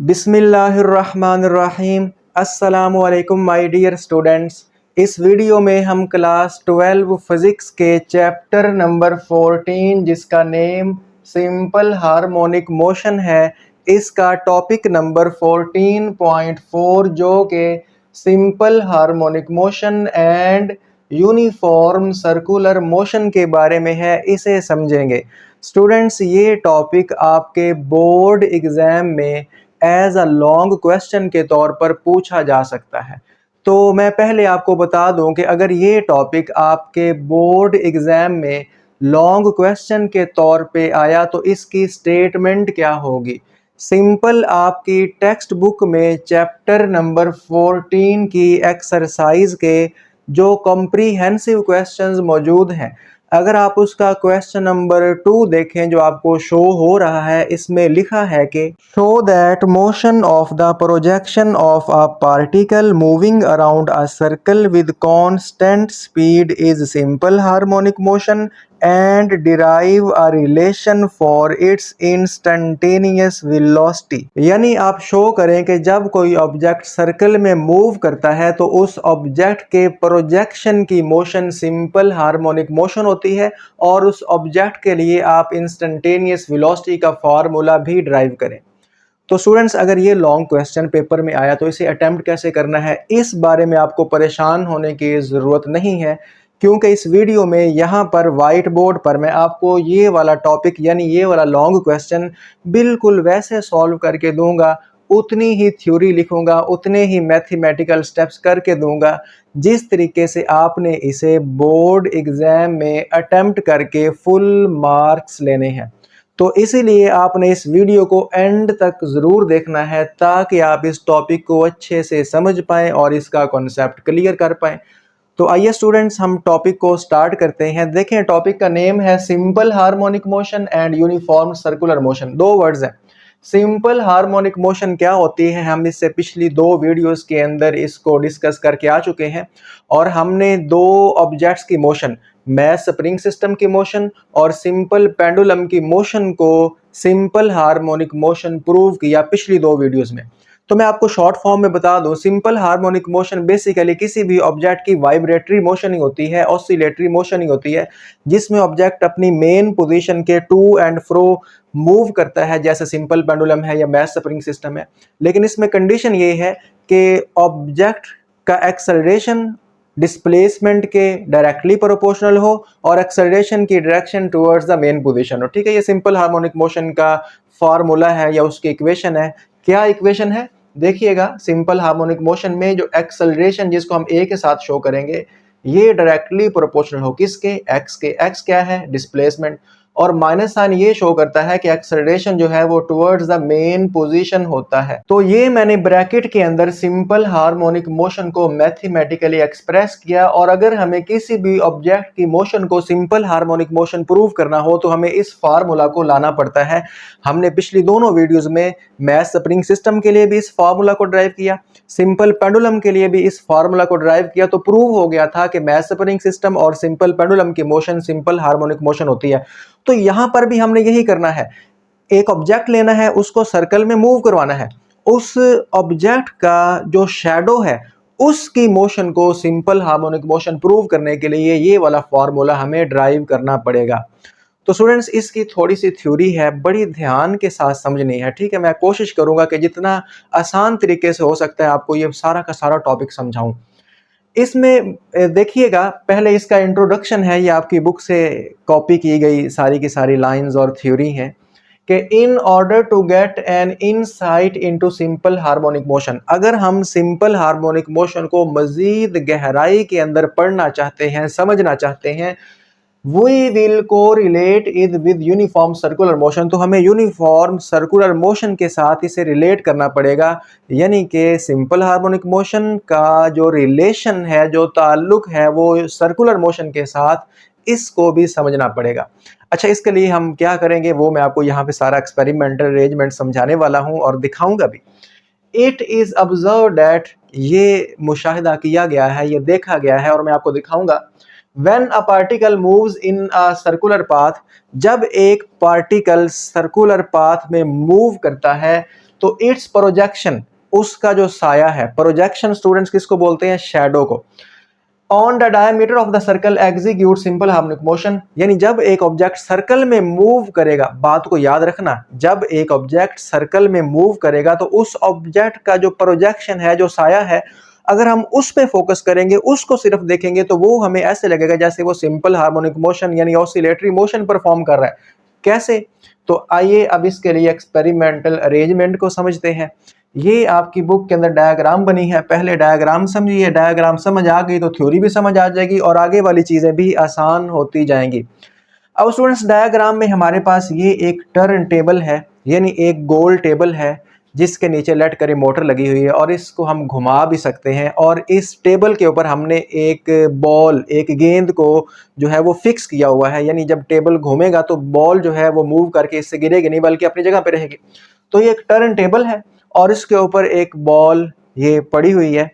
बिस्मिल्लाहिर्रहमानिर्रहीम। अस्सलामु अलैकुम माय डियर स्टूडेंट्स। इस वीडियो में हम क्लास 12 फिज़िक्स के चैप्टर नंबर 14 जिसका नेम सिंपल हार्मोनिक मोशन है, इसका टॉपिक नंबर 14.4 जो कि simple harmonic motion and uniform circular motion के बारे में है, इसे समझेंगे। स्टूडेंट्स, ये टॉपिक आपके बोर्ड एग्ज़ाम में एज अ लॉन्ग क्वेश्चन के तौर पर पूछा जा सकता है। तो मैं पहले आपको बता दूं कि अगर ये टॉपिक आपके बोर्ड एग्ज़ाम में लॉन्ग क्वेश्चन के तौर पे आया तो इसकी स्टेटमेंट क्या होगी। सिंपल आपकी टेक्स्ट बुक में चैप्टर नंबर 14 की एक्सरसाइज के जो कॉम्प्रीहेंसिव क्वेश्चंस मौजूद हैं, अगर आप उसका क्वेश्चन नंबर 2 देखें जो आपको शो हो रहा है, इसमें लिखा है कि show that motion of the projection of a particle moving around a circle with constant speed is simple harmonic motion and derive a relation for its instantaneous velocity. यानी आप शो करें कि जब कोई ऑब्जेक्ट सर्कल में move करता है तो उस ऑब्जेक्ट के प्रोजेक्शन की मोशन सिंपल हार्मोनिक मोशन होती है और उस ऑब्जेक्ट के लिए आप इंस्टैन्टेनियस वेलोसिटी का फार्मूला भी ड्राइव करें। तो स्टूडेंट्स, अगर ये लॉन्ग क्वेश्चन पेपर में आया तो इसे अटेम्प्ट कैसे करना है, इस बारे में आपको परेशान होने की ज़रूरत नहीं है, क्योंकि इस वीडियो में यहाँ पर वाइट बोर्ड पर मैं आपको ये वाला टॉपिक यानी ये वाला लॉन्ग क्वेश्चन बिल्कुल वैसे सॉल्व करके दूंगा, उतनी ही थ्योरी लिखूंगा, उतने ही मैथमेटिकल स्टेप्स करके दूंगा जिस तरीके से आपने इसे बोर्ड एग्ज़ाम में अटेम्प्ट करके फुल मार्क्स लेने हैं। तो इसीलिए आपने इस वीडियो को एंड तक ज़रूर देखना है ताकि आप इस टॉपिक को अच्छे से समझ पाएँ और इसका कॉन्सेप्ट क्लियर कर पाएँ। तो आइए स्टूडेंट्स, हम टॉपिक को स्टार्ट करते हैं। देखें, टॉपिक का नेम है simple harmonic motion and uniform circular motion. दो वर्ड्स हैं। सिंपल हार्मोनिक मोशन क्या होती है, हम इससे पिछली दो वीडियोस के अंदर इसको डिस्कस करके आ चुके हैं और हमने दो ऑब्जेक्ट्स की मोशन, मैस स्प्रिंग सिस्टम की मोशन और सिंपल पेंडुलम की मोशन को सिंपल हार्मोनिक मोशन प्रूव किया पिछली दो वीडियोस में। तो मैं आपको शॉर्ट फॉर्म में बता दूं, सिंपल हार्मोनिक मोशन बेसिकली किसी भी ऑब्जेक्ट की वाइब्रेटरी मोशन ही होती है, ऑसिलेटरी मोशन ही होती है, जिसमें ऑब्जेक्ट अपनी मेन पोजीशन के टू एंड फ्रो मूव करता है, जैसे सिंपल पेंडुलम है या मैस स्प्रिंग सिस्टम है। लेकिन इसमें कंडीशन ये है कि ऑब्जेक्ट का एक्सेलरेशन डिस्प्लेसमेंट के डायरेक्टली प्रोपोर्शनल हो और एक्सेलरेशन की direction towards the mean position हो। ठीक है, ये सिंपल हार्मोनिक मोशन का फार्मूला है या उसकी इक्वेशन है। क्या इक्वेशन है देखिएगा, सिंपल हार्मोनिक मोशन में जो एक्सेलरेशन जिसको हम ए के साथ शो करेंगे, ये डायरेक्टली प्रोपोर्शनल हो किसके, एक्स के। एक्स क्या है, डिस्प्लेसमेंट, और माइनस साइन ये शो करता है कि एक्सेलरेशन जो है वो टुवर्ड्स द मेन पोजीशन होता है। तो ये मैंने ब्रैकेट के अंदर सिंपल हार्मोनिक मोशन को मैथमेटिकली एक्सप्रेस किया, और अगर हमें किसी भी ऑब्जेक्ट की मोशन को सिंपल हार्मोनिक मोशन प्रूव करना हो तो हमें इस फार्मूला को लाना पड़ता है। हमने पिछली दोनों वीडियोस में मैस स्प्रिंग सिस्टम के लिए भी इस फार्मूला को ड्राइव किया, सिंपल पेंडुलम के लिए भी इस फार्मूला को ड्राइव किया, तो प्रूव हो गया था कि मैस स्प्रिंग सिस्टम और सिंपल पेंडुलम की मोशन सिंपल हार्मोनिक मोशन होती है। तो यहां पर भी हमने यही करना है, एक ऑब्जेक्ट लेना है, उसको सर्कल में मूव करवाना है, उस ऑब्जेक्ट का जो शैडो है उसकी मोशन को सिंपल हार्मोनिक मोशन प्रूव करने के लिए ये वाला फार्मूला हमें ड्राइव करना पड़ेगा। तो स्टूडेंट्स, इसकी थोड़ी सी थ्योरी है, बड़ी ध्यान के साथ समझनी है। ठीक है, मैं कोशिश करूंगा कि जितना आसान तरीके से हो सकता है आपको ये सारा का सारा टॉपिक समझाऊं। इसमें देखिएगा, पहले इसका इंट्रोडक्शन है, ये आपकी बुक से कॉपी की गई सारी की सारी लाइंस और थ्योरी है कि in order to get an insight into simple harmonic motion, अगर हम सिंपल हार्मोनिक मोशन को मजीद गहराई के अंदर पढ़ना चाहते हैं, समझना चाहते हैं, we will correlate it with uniform circular motion, तो हमें यूनिफॉर्म सर्कुलर मोशन के साथ इसे रिलेट करना पड़ेगा। यानी कि सिंपल हार्मोनिक मोशन का जो रिलेशन है, जो ताल्लुक है, वो सर्कुलर मोशन के साथ, इसको भी समझना पड़ेगा। अच्छा, इसके लिए हम क्या करेंगे वो मैं आपको यहाँ पे सारा एक्सपेरिमेंटल अरेंजमेंट समझाने वाला हूँ और दिखाऊंगा भी। इट इज़ ऑब्जर्व डैट, ये मुशाहिदा किया गया है, ये देखा गया है और मैं आपको दिखाऊंगा। When a particle moves in a circular path, जब एक पार्टिकल सर्कुलर पाथ में मूव करता है तो इट्स प्रोजेक्शन, उसका जो साया है, प्रोजेक्शन स्टूडेंट्स किसको बोलते हैं? शैडो को। On the diameter of the circle execute simple harmonic motion, यानी जब एक ऑब्जेक्ट सर्कल में मूव करेगा, बात को याद रखना, जब एक ऑब्जेक्ट सर्कल में मूव करेगा तो उस ऑब्जेक्ट का जो प्रोजेक्शन है, जो साया है, अगर हम उस पे फोकस करेंगे, उसको सिर्फ देखेंगे, तो वो हमें ऐसे लगेगा जैसे वो सिंपल हार्मोनिक मोशन यानी ऑसिलेटरी मोशन परफॉर्म कर रहा है। कैसे? तो आइए अब इसके लिए एक्सपेरिमेंटल अरेंजमेंट को समझते हैं। ये आपकी बुक के अंदर डायग्राम बनी है, पहले डायग्राम समझिए, डायग्राम समझ आ गई तो थ्योरी भी समझ आ जाएगी और आगे वाली चीज़ें भी आसान होती जाएंगी। अब स्टूडेंट्स, डायग्राम में हमारे पास ये एक टर्न टेबल है, यानी एक गोल टेबल है जिसके नीचे लेट करी मोटर लगी हुई है और इसको हम घुमा भी सकते हैं, और इस टेबल के ऊपर हमने एक बॉल, एक गेंद को जो है वो फिक्स किया हुआ है, यानी जब टेबल घूमेगा तो बॉल जो है वो मूव करके इससे गिरेगी नहीं बल्कि अपनी जगह पे रहेगी। तो ये एक टर्न टेबल है और इसके ऊपर एक बॉल ये पड़ी हुई है,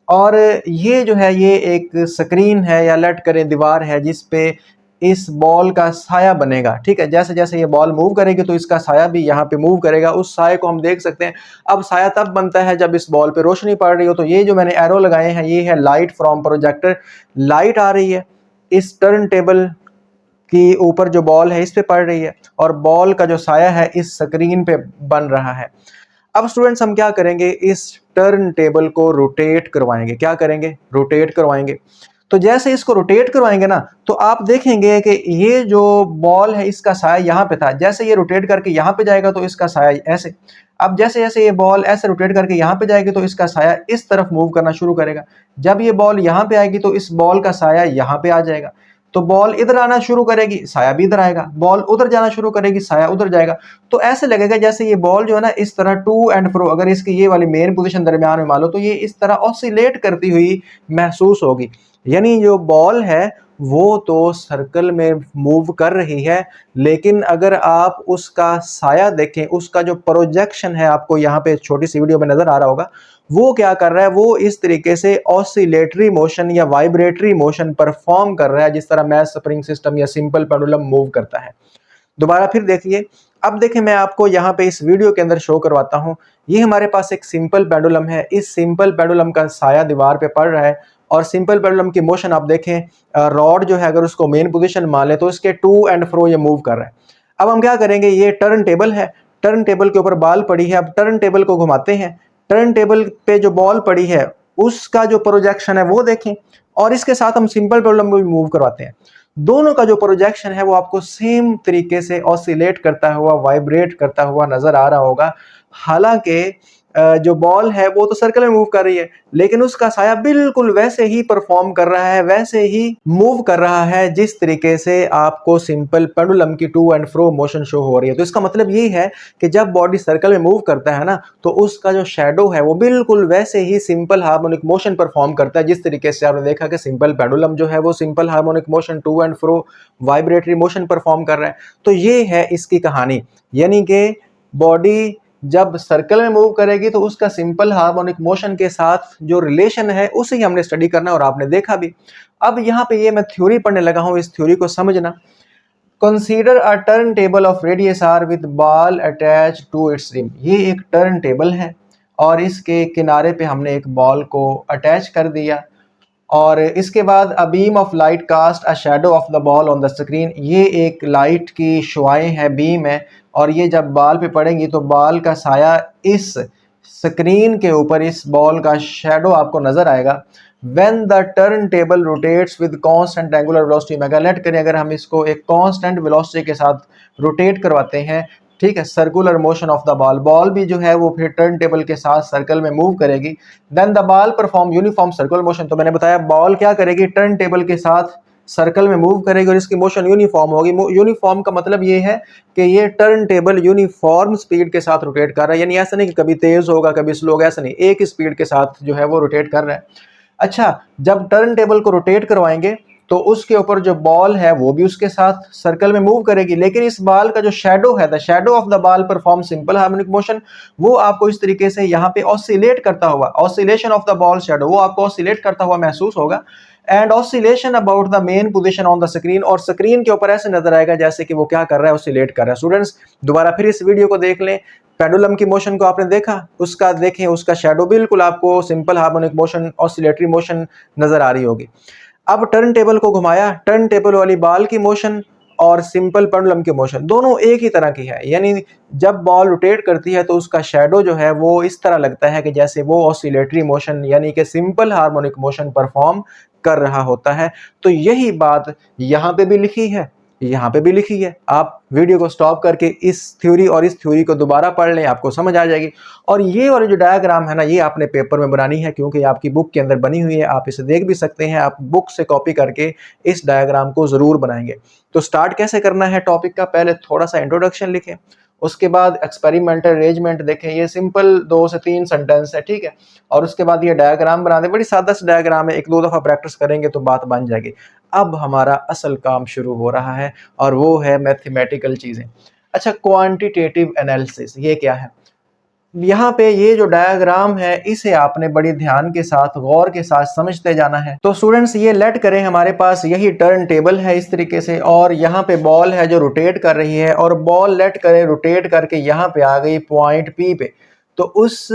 और ये जो है ये एक स्क्रीन है या लेट करें दीवार है जिस पे इस बॉल का साया बनेगा। ठीक है, जैसे जैसे ये बॉल मूव करेगी तो इसका साया भी यहाँ पे मूव करेगा, उस साये को हम देख सकते हैं। अब साया तब बनता है जब इस बॉल पे रोशनी पड़ रही हो, तो ये जो मैंने एरो लगाए हैं ये है लाइट फ्रॉम प्रोजेक्टर। लाइट आ रही है इस टर्न टेबल की ऊपर, जो बॉल है इस पे पड़ रही है, और बॉल का जो साया है इस स्क्रीन पे बन रहा है। अब स्टूडेंट्स हम क्या करेंगे, इस टर्न टेबल को रोटेट करवाएंगे। क्या करेंगे? रोटेट करवाएंगे। तो जैसे इसको रोटेट करवाएंगे ना, तो आप देखेंगे कि ये जो बॉल है इसका साया यहाँ पे था, जैसे ये रोटेट करके यहाँ पे जाएगा तो इसका साया ऐसे। अब जैसे जैसे ये बॉल ऐसे रोटेट करके यहाँ पे जाएगी तो इसका साया इस तरफ मूव करना शुरू करेगा। जब ये बॉल यहाँ पे आएगी तो इस बॉल का साया यहाँ पे आ जाएगा। तो बॉल इधर आना शुरू करेगी, साया भी इधर आएगा, बॉल उधर जाना शुरू करेगी, साया उधर जाएगा। तो ऐसे लगेगा जैसे ये बॉल जो है ना इस तरह टू एंड फ्रो, अगर इसकी ये वाली मेन पोजीशन दरमियान में मान लो, तो ये इस तरह ऑसिलेट करती हुई महसूस होगी। यानी जो बॉल है वो तो सर्कल में मूव कर रही है, लेकिन अगर आप उसका साया देखें, उसका जो प्रोजेक्शन है, आपको यहाँ पे छोटी सी वीडियो में नजर आ रहा होगा, वो क्या कर रहा है, वो इस तरीके से ऑसिलेटरी मोशन या वाइब्रेटरी मोशन परफॉर्म कर रहा है, जिस तरह मैथ स्प्रिंग सिस्टम या सिंपल पेंडुलम मूव करता है। दोबारा फिर देखिए, अब देखें मैं आपको यहाँ पे इस वीडियो के अंदर शो करवाता हूँ। ये हमारे पास एक सिंपल पेंडुलम है, इस सिंपल पेंडुलम का साया दीवार पे पड़ रहा है, और सिंपल पेंडुलम की मोशन आप देखें, रॉड जो है अगर उसको मेन पोजीशन मान ले तो इसके टू एंड फ्रो ये मूव कर रहा है। अब हम क्या करेंगे, ये टर्न टेबल है, टर्न टेबल के ऊपर बॉल पड़ी है, अब टर्न टेबल को घुमाते हैं। टर्न टेबल पे जो बॉल पड़ी है उसका जो प्रोजेक्शन है वो देखें, और इसके साथ हम सिंपल पेंडुलम को भी मूव करवाते हैं। दोनों का जो प्रोजेक्शन है वो आपको सेम तरीके से ऑसिलेट करता हुआ, वाइब्रेट करता हुआ नजर आ रहा होगा। हालांकि जो बॉल है वो तो सर्कल में मूव कर रही है, लेकिन उसका साया बिल्कुल वैसे ही परफॉर्म कर रहा है, वैसे ही मूव कर रहा है जिस तरीके से आपको सिंपल पेंडुलम की to and fro motion show हो रही है। तो इसका मतलब ये है कि जब बॉडी सर्कल में मूव करता है ना, तो उसका जो शेडो है वो बिल्कुल वैसे ही सिंपल हार्मोनिक मोशन परफॉर्म करता है, जिस तरीके से आपने देखा कि सिंपल पेंडुलम जो है वो simple harmonic motion, to and fro vibratory motion perform कर रहा है। तो ये है इसकी कहानी, यानी कि बॉडी जब सर्कल में मूव करेगी तो उसका सिंपल हार्मोनिक मोशन के साथ जो रिलेशन है उसे ही हमने स्टडी करना, और आपने देखा भी। अब यहाँ पे ये मैं थ्योरी पढ़ने लगा हूँ, इस थ्योरी को समझना। Consider a turn table of radius R with ball attach to its rim. ये एक टर्न टेबल है और इसके किनारे पे हमने एक बॉल को अटैच कर दिया, और इसके बाद a beam of light cast a shadow of the ball on the screen. ये एक लाइट की शुआएं है, बीम है, और ये जब बॉल पे पड़ेंगी तो बॉल का साया इस स्क्रीन के ऊपर, इस बॉल का शैडो आपको नजर आएगा। When the turn table rotates with constant angular velocity omega, let करें अगर हम इसको एक कांस्टेंट वेलोसिटी के साथ रोटेट करवाते हैं, ठीक है, circular motion of the ball, ball भी जो है वो फिर टर्न टेबल के साथ सर्कल में मूव करेगी। Then the ball perform uniform circular motion. तो मैंने बताया बॉल क्या करेगी, टर्न टेबल के साथ सर्कल में मूव करेगी और इसकी मोशन यूनिफॉर्म होगी। यूनिफॉर्म का मतलब ये है कि ये टर्न टेबल यूनिफॉर्म स्पीड के साथ रोटेट कर रहा है, यानी ऐसा नहीं कि कभी तेज होगा कभी स्लो होगा, ऐसा नहीं, एक ही स्पीड के साथ जो है वो रोटेट कर रहा है। अच्छा, जब टर्न टेबल को रोटेट करवाएंगे तो उसके ऊपर जो बॉल है वो भी उसके साथ सर्कल में मूव करेगी, लेकिन इस बॉल का जो शेडो है, the shadow of the ball perform simple harmonic motion, वो आपको इस तरीके से यहाँ पे ऑसिलेट करता हुआ, oscillation of the ball shadow, वो आपको ऑसिलेट करता हुआ महसूस होगा। And oscillation about the mean position on the screen, और स्क्रीन के ऊपर ऐसे नजर आएगा जैसे कि वो क्या कर रहा है, ऑसिलेट कर रहा है। स्टूडेंट्स दोबारा फिर इस वीडियो को देख लें, पेंडुलम की मोशन को आपने देखा, उसका देखें, उसका शेडो बिल्कुल आपको simple harmonic motion, oscillatory motion नजर आ रही होगी। अब टर्न टेबल को घुमाया, टर्न टेबल वाली बॉल की मोशन और सिंपल पेंडुलम की मोशन दोनों एक ही तरह की है, यानी जब बॉल रोटेट करती है तो उसका शेडो जो है वो इस तरह लगता है कि जैसे वो ऑसिलेटरी मोशन यानी कि सिंपल हार्मोनिक मोशन परफॉर्म कर रहा होता है। तो यही बात यहाँ पे भी लिखी है, यहाँ पे भी लिखी है। आप वीडियो को स्टॉप करके इस थ्योरी और इस थ्योरी को दोबारा पढ़ लें, आपको समझ आ जाएगी। और ये वाली जो डायग्राम है ना, ये आपने पेपर में बनानी है, क्योंकि आपकी बुक के अंदर बनी हुई है, आप इसे देख भी सकते हैं। आप बुक से कॉपी करके इस डायग्राम को ज़रूर बनाएंगे। तो स्टार्ट कैसे करना है टॉपिक का, पहले थोड़ा सा इंट्रोडक्शन लिखें, उसके बाद एक्सपेरिमेंटल अरेंजमेंट देखें, ये सिंपल 2 से 3 सेंटेंस है, ठीक है। और उसके बाद ये डायग्राम बना दें, बड़ी सादा सा डायग्राम है, 1-2 दफ़ा प्रैक्टिस करेंगे तो बात बन जाएगी। अब हमारा असल काम शुरू हो रहा है और वो है मैथमेटिकल चीज़ें। अच्छा, क्वांटिटेटिव एनालिसिस ये क्या है? यहाँ पे ये जो डायग्राम है इसे आपने बड़ी ध्यान के साथ, गौर के साथ समझते जाना है। तो स्टूडेंट्स ये लेट करें, हमारे पास यही टर्न टेबल है इस तरीके से, और यहाँ पे बॉल है जो रोटेट कर रही है, और बॉल लेट करें रोटेट करके यहाँ पे आ गई पॉइंट पी पे। तो उस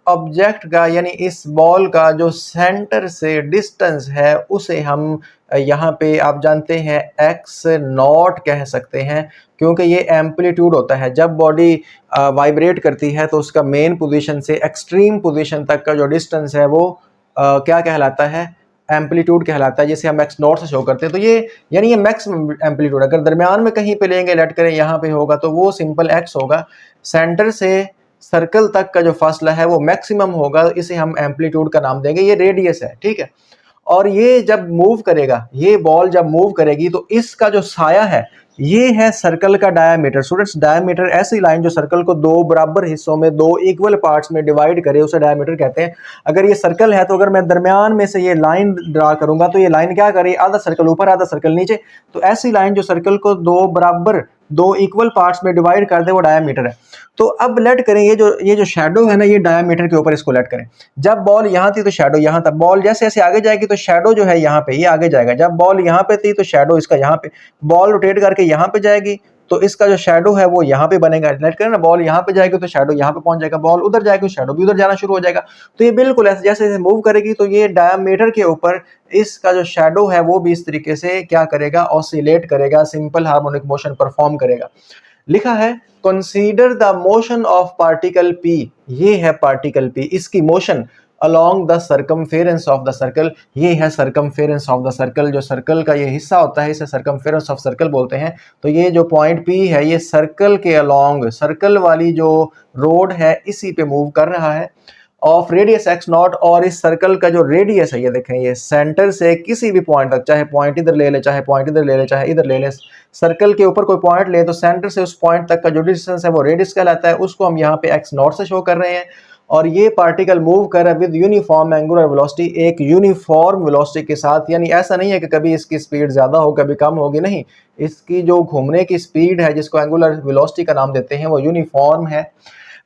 ऑब्जेक्ट का यानी इस बॉल का जो सेंटर से डिस्टेंस है उसे हम यहाँ पे आप जानते हैं एक्स नॉट कह सकते हैं, क्योंकि ये एम्पलीट्यूड होता है। जब बॉडी वाइब्रेट करती है तो उसका मेन पोजीशन से एक्सट्रीम पोजीशन तक का जो डिस्टेंस है वो क्या कहलाता है, एम्पलीट्यूड कहलाता है, जिसे हम एक्स नॉट से शो करते हैं। तो ये यानी ये मैक्सिमम एम्पलीट्यूड, अगर दरमियान में कहीं पे लेंगे, लेट करें यहाँ पे होगा तो वो सिंपल एक्स होगा। सेंटर से सर्कल तक का जो फासला है वो मैक्सिमम होगा, इसे हम एम्पलीट्यूड का नाम देंगे, ये रेडियस है, ठीक है। और ये जब मूव करेगा, ये बॉल जब मूव करेगी तो इसका जो साया है ये है सर्कल का डायमीटर। स्टूडेंट्स डायमीटर ऐसी लाइन जो सर्कल को 2 बराबर हिस्सों में, 2 इक्वल पार्ट्स में डिवाइड करे, उसे डायमीटर कहते हैं। अगर ये सर्कल है तो अगर मैं दरमियान में से ये लाइन ड्रा करूंगा तो ये लाइन क्या करे, आधा सर्कल ऊपर आधा सर्कल नीचे, तो ऐसी लाइन जो सर्कल को 2 बराबर, 2 इक्वल पार्ट्स में डिवाइड कर दे वो डायमीटर है। तो अब लेट करें ये जो शेडो है ना, ये डायमीटर के ऊपर इसको लेट करें। जब बॉल यहाँ थी तो शेडो यहाँ था, बॉल जैसे जैसे आगे जाएगी तो शेडो जो है यहाँ पे ये आगे जाएगा। जब बॉल यहाँ पे थी तो शेडो इसका यहाँ पे, बॉल रोटेट करके यहाँ पे जाएगी तो इसका जो शेडो है वो यहाँ पे बनेगा। लेट करें ना, बॉल यहाँ पे जाएगी तो शेडो यहाँ पे पहुंच जाएगा, बॉल उधर जाएगी तो शेडो भी उधर जाना शुरू हो जाएगा। तो ये बिल्कुल ऐसे जैसे जैसे मूव करेगी तो ये डायमीटर के ऊपर इसका जो शेडो है वो भी इस तरीके से क्या करेगा, ऑसिलेट करेगा, सिंपल हार्मोनिक मोशन परफॉर्म करेगा। लिखा है consider the motion of particle P, ये है पार्टिकल पी, इसकी motion along the circumference of the circle, ये है सर्कमफेरेंस ऑफ द सर्कल, जो सर्कल का ये हिस्सा होता है इसे सर्कमफेरेंस ऑफ सर्कल बोलते हैं। तो ये जो पॉइंट पी है ये सर्कल के अलॉन्ग, सर्कल वाली जो रोड है इसी पे मूव कर रहा है, ऑफ रेडियस एक्स नॉट, और इस सर्कल का जो रेडियस है ये देखें, ये सेंटर से किसी भी पॉइंट तक, चाहे पॉइंट इधर ले ले, चाहे पॉइंट इधर ले ले, चाहे इधर ले ले, सर्कल के ऊपर कोई पॉइंट ले तो सेंटर से उस पॉइंट तक का जो डिस्टेंस है वो रेडियस कहलाता है, उसको हम यहाँ पे एक्स नॉट से शो कर रहे हैं। और ये पार्टिकल मूव कर रहा है विद यूनिफॉर्म एंगुलर वेलोसिटी, एक यूनिफॉर्म वेलोसिटी के साथ, यानी ऐसा नहीं है कि कभी इसकी स्पीड ज़्यादा हो कभी कम होगी, नहीं, इसकी जो घूमने की स्पीड है जिसको एंगुलर वेलोसिटी का नाम देते हैं वो यूनिफॉर्म है।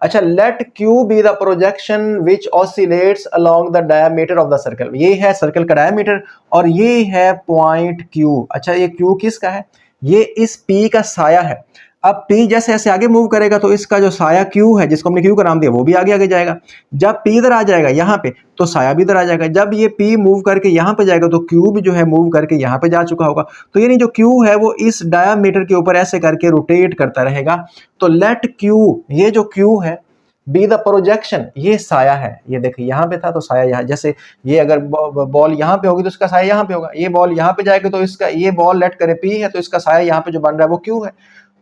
अच्छा, let Q be the projection which oscillates along the diameter of the circle, ये है सर्कल का डायमीटर और ये है पॉइंट क्यू। अच्छा, ये क्यू किसका है, ये इस पी का साया है। अब पी जैसे जैसे आगे मूव करेगा तो इसका जो साया क्यू है, जिसको हमने क्यू का नाम दिया, वो भी आगे आगे जाएगा। जब पी इधर आ जाएगा यहाँ पे तो साया भी इधर आ जाएगा। जब ये पी मूव करके यहाँ पे जाएगा तो क्यू भी जो है मूव करके यहाँ पे जा चुका होगा। तो यानी जो क्यू है वो इस डायमीटर के ऊपर ऐसे करके रोटेट करता रहेगा। तो लेट क्यू, ये जो क्यू है, बी द प्रोजेक्शन, ये साया है, ये देखिए यहाँ पे था तो साया यहाँ, जैसे ये अगर बॉल यहाँ पे होगी तो इसका साया यहाँ पे होगा, ये बॉल यहाँ पे जाएगी तो इसका, ये बॉल लेट करे पी है तो इसका साया यहाँ पे जो बन रहा है वो क्यू है।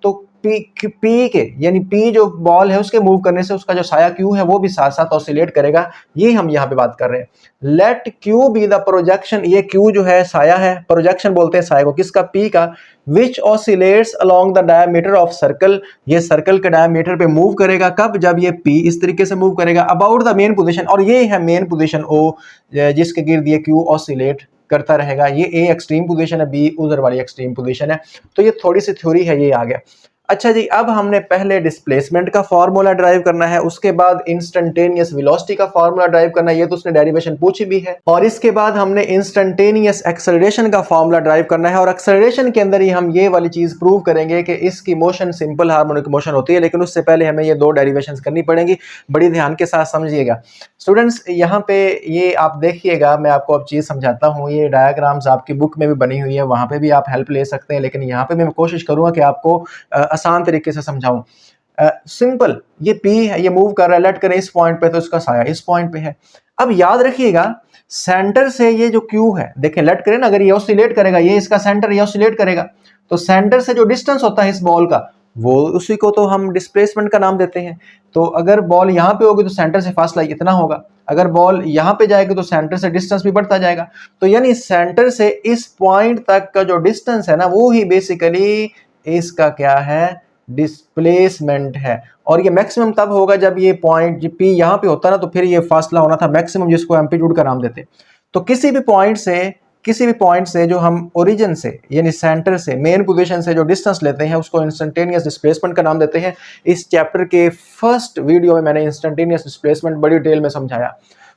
तो पी के यानी पी जो बॉल है उसके मूव करने से उसका जो साया क्यू है वो भी साथ साथ ऑसिलेट करेगा, ये हम यहाँ पे बात कर रहे हैं। Let Q be the projection, ये क्यू जो है साया है, प्रोजेक्शन बोलते हैं साया को, किसका, पी का, which oscillates along the diameter of circle, ये सर्कल के डायमीटर पे मूव करेगा, कब, जब ये पी इस तरीके से मूव करेगा, अबाउट द मेन पोजीशन, और ये है मेन पोजीशन ओ जिसके गिर्द ये क्यू ऑसिलेट करता रहेगा। ये ए एक्सट्रीम पोजीशन है, बी उधर वाली एक्सट्रीम पोजीशन है। तो ये थोड़ी सी थ्योरी है, ये आ गया। अच्छा जी, अब हमने पहले डिस्प्लेसमेंट का फार्मूला ड्राइव करना है, उसके बाद इंस्टेंटेनियस वेलोसिटी का फार्मूला ड्राइव करना है, ये तो उसने डेरिवेशन पूछी भी है। और इसके बाद हमने इंस्टेंटेनियस एक्सेलरेशन का फार्मूला ड्राइव करना है, और एक्सेलरेशन के अंदर ही हम ये वाली चीज प्रूव करेंगे कि इसकी मोशन सिंपल हार्मोनिक मोशन होती है। लेकिन उससे पहले हमें ये दो डेरिवेशंस करनी पड़ेंगी, बड़ी ध्यान के साथ समझिएगा स्टूडेंट्स। यहाँ पे ये आप देखिएगा, मैं आपको अब चीज समझाता हूँ। ये डायग्राम्स आपकी बुक में भी बनी हुई है, वहां पे भी आप हेल्प ले सकते हैं, लेकिन यहाँ पे मैं कोशिश करूंगा कि आपको आसान तरीके से समझाऊं। सिंपल, ये P है, ये मूव कर रहा है, लेट करें इस पॉइंट पे, तो इसका साया इस पॉइंट पे है। अब याद रखिएगा, सेंटर से ये जो Q है, देखें लेट करें ना, अगर ये ऑसिलेट करेगा, ये इसका सेंटर, ये ऑसिलेट करेगा, तो सेंटर से जो डिस्टेंस होता है इस बॉल का, वो उसी को तो हम डिस्प्लेसमेंट का नाम देते हैं। तो अगर बॉल यहाँ पे होगी तो सेंटर से फासला इतना होगा, अगर बॉल यहाँ पे जाएगी तो सेंटर से डिस्टेंस भी बढ़ता जाएगा। तो यानी सेंटर से इस पॉइंट तक का जो डिस्टेंस है ना, वो ही बेसिकली इसका क्या है, डिस्प्लेसमेंट है। और ये मैक्सिमम तब होगा जब ये पॉइंट P यहाँ पे होता ना, तो फिर ये फासला होना था मैक्सिमम, जिसको एम्पलीट्यूड का नाम देते। तो किसी भी पॉइंट से जो हम ओरिजिन से यानी सेंटर से मेन पोजीशन से जो डिस्टेंस लेते हैं, उसको इंस्टेंटेनियस डिस्प्लेसमेंट का नाम देते हैं। इस चैप्टर के फर्स्ट वीडियो में मैंने इंस्टेंटेनियस डिस्प्लेसमेंट बड़ी डिटेल में समझाया।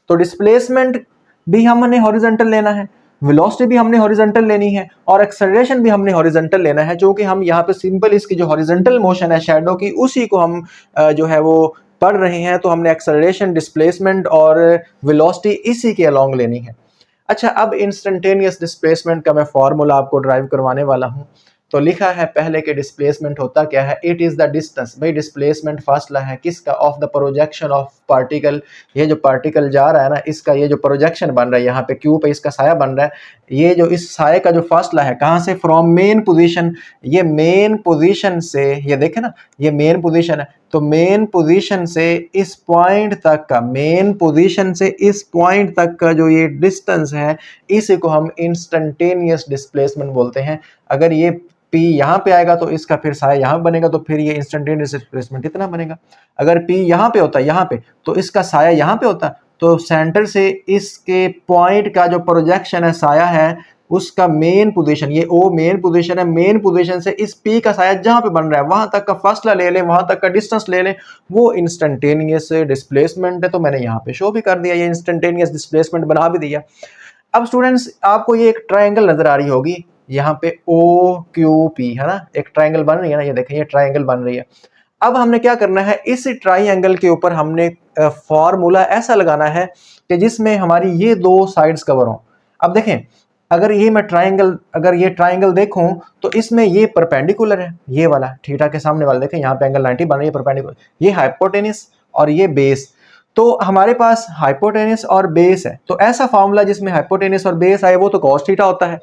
तो डिस्प्लेसमेंट भी हमने हॉरिजॉन्टल लेना है, वेलोसिटी भी हमने हॉरिजॉन्टल लेनी है, और एक्सेलरेशन भी हमने हॉरिजॉन्टल लेना है, जो कि हम यहाँ पे सिंपल इसकी जो हॉरिजॉन्टल मोशन है शैडो की, उसी को हम जो है वो पढ़ रहे हैं। तो हमने एक्सेलरेशन, डिस्प्लेसमेंट और वेलोसिटी इसी के अलोंग लेनी है। अच्छा, अब इंस्टेंटेनियस डिस्प्लेसमेंट का मैं फॉर्मूला आपको ड्राइव करवाने वाला हूँ। तो लिखा है पहले के डिस्प्लेसमेंट होता क्या है, इट इज द डिस्टेंस। भाई डिस्प्लेसमेंट फासला है किसका, of the projection of particle. ये जो पार्टिकल जा रहा है ना, इसका ये जो प्रोजेक्शन बन रहा है, यहाँ पे क्यू पे इसका साया बन रहा है, ये जो इस साये का जो फासला है, कहाँ से, फ्रॉम मेन पोजीशन। ये मेन पोजीशन से, ये देखे ना, ये मेन पोजीशन है, तो मेन पोजीशन से इस पॉइंट तक का, मेन पोजीशन से इस पॉइंट तक का जो ये डिस्टेंस है, इसी को हम इंस्टेंटेनियस डिस्प्लेसमेंट बोलते हैं। अगर ये P यहाँ पे आएगा तो इसका फिर साया यहाँ बनेगा, तो फिर ये इंस्टेंटेनियस डिस्प्लेसमेंट इतना बनेगा। अगर P यहाँ पे होता है, यहाँ पे, तो इसका साया यहाँ पे होता, तो सेंटर से इसके पॉइंट का जो प्रोजेक्शन है, साया है, उसका मेन पोजीशन, ये O मेन पोजीशन है, मेन पोजीशन से इस P का साया जहां पे बन रहा है वहां तक का फासला ले लें, वहां तक का डिस्टेंस ले लें, वो इंस्टेंटेनियस डिस्प्लेसमेंट है। तो मैंने यहाँ पे शो भी कर दिया, ये इंस्टेंटेनियस डिस्प्लेसमेंट बना भी दिया। अब स्टूडेंट्स, आपको ये एक ट्रायंगल नजर आ रही होगी, यहाँ पे OQP है ना, एक ट्रायंगल बन रही है ना, ये देखें, ये ट्रायंगल बन रही है। अब हमने क्या करना है, इस ट्रायंगल के ऊपर हमने फॉर्मूला ऐसा लगाना है कि जिसमें हमारी ये दो साइड्स कवर हों। अब देखें, अगर ये ट्रायंगल देखूं तो इसमें ये परपेंडिकुलर है, ये वाला थीटा के सामने वाला, देखें यहाँ पे एंगल 90 बन रही है, परपेंडिकुलर, ये हाइपोटेनस और ये बेस। तो हमारे पास हाइपोटेनस और बेस है, तो ऐसा फॉर्मूला जिसमें हाइपोटेनस और बेस आए वो तो cos थीटा होता है,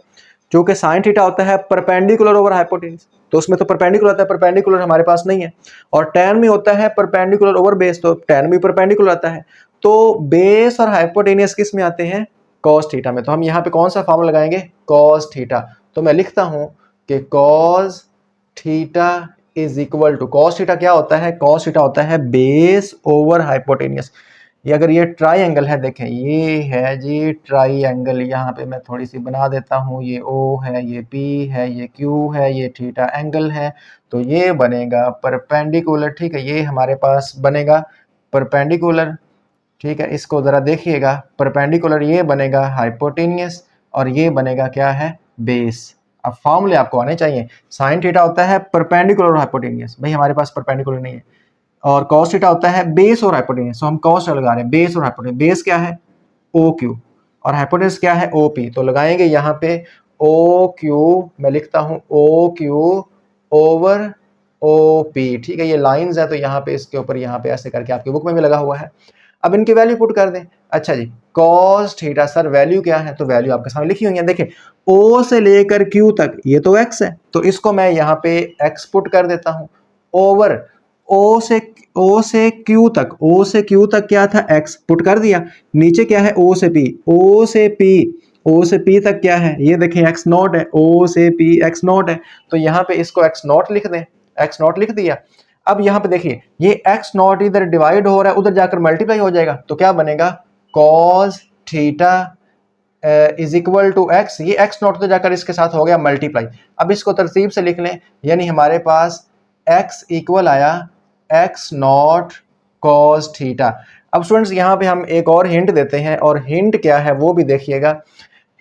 जो कि sin थीटा होता है परपेंडिकुलर ओवर हाइपोटेनस। तो उसमें तो परपेंडिकुलर आता है, परपेंडिकुलर हमारे पास नहीं है। और tan में होता है परपेंडिकुलर ओवर बेस, तो tan भी परपेंडिकुलर आता है। तो बेस और हाइपोटेनस किस में आते हैं, cos थीटा में। तो हम यहाँ पे कौन सा फॉर्मूला लगाएंगे, cos थीटा। तो मैं लिखता हूं कि cos theta is equal to, cos theta क्या होता है, cos थीटा होता है बेस ओवर हाइपोटेनस। ये अगर ये ट्राइंगल है, देखें ये है जी ट्राइंगल, यहाँ पे मैं थोड़ी सी बना देता हूँ, ये O है, ये P है, ये Q है, ये थीटा एंगल है, तो ये बनेगा परपेंडिकुलर। ठीक है, ये हमारे पास बनेगा परपेंडिकुलर। ठीक है, इसको जरा देखिएगा, परपेंडिकुलर ये बनेगा हाइपोटेनियस, और ये बनेगा क्या है, बेस। अब फॉर्मूले आपको आने चाहिए, साइन थीटा होता है परपेंडिकुलर और हाइपोटेनियस, भाई हमारे पास परपेंडिकुलर नहीं है। और cos थीटा होता है बेस और हाइपोटेनस, तो हम cos लगा रहे हैं, बेस और हाइपोटेनस। बेस क्या है, OQ, और हाइपोटेनस क्या है, OP। तो लगाएंगे यहाँ पे OQ, मैं लिखता हूँ OQ ओवर OP। ठीक है, ये लाइंस है, तो यहाँ पे इसके ऊपर यहाँ पे ऐसे करके आपकी बुक में भी लगा हुआ है। अब इनकी वैल्यू पुट कर दें। अच्छा जी, cos थीटा, सर वैल्यू क्या है, तो वैल्यू आपके सामने लिखी हुई है, देखें O से लेकर Q तक ये तो x है, तो इसको मैं यहाँ पे x पुट कर देता हूँ, ओवर O से Q तक, O से Q तक क्या था, x पुट कर दिया। नीचे क्या है, O से P तक क्या है, ये देखें x नॉट है, O से P x नॉट है, तो यहाँ पे इसको x नॉट लिख दें, x नॉट लिख दिया। अब यहाँ पे देखिए, ये x नॉट इधर डिवाइड हो रहा है, उधर जाकर मल्टीप्लाई हो जाएगा, तो क्या बनेगा, cos theta is equal to x, ये एक्स नॉट तो जाकर इसके साथ हो गया मल्टीप्लाई। अब इसको तरतीब से लिख लें, यानी हमारे पास एक्स इक्वल आया एक्स नॉट कॉस थीटा। अब स्टूडेंट्स यहाँ पे हम एक और हिंट देते हैं, और हिंट क्या है वो भी देखिएगा।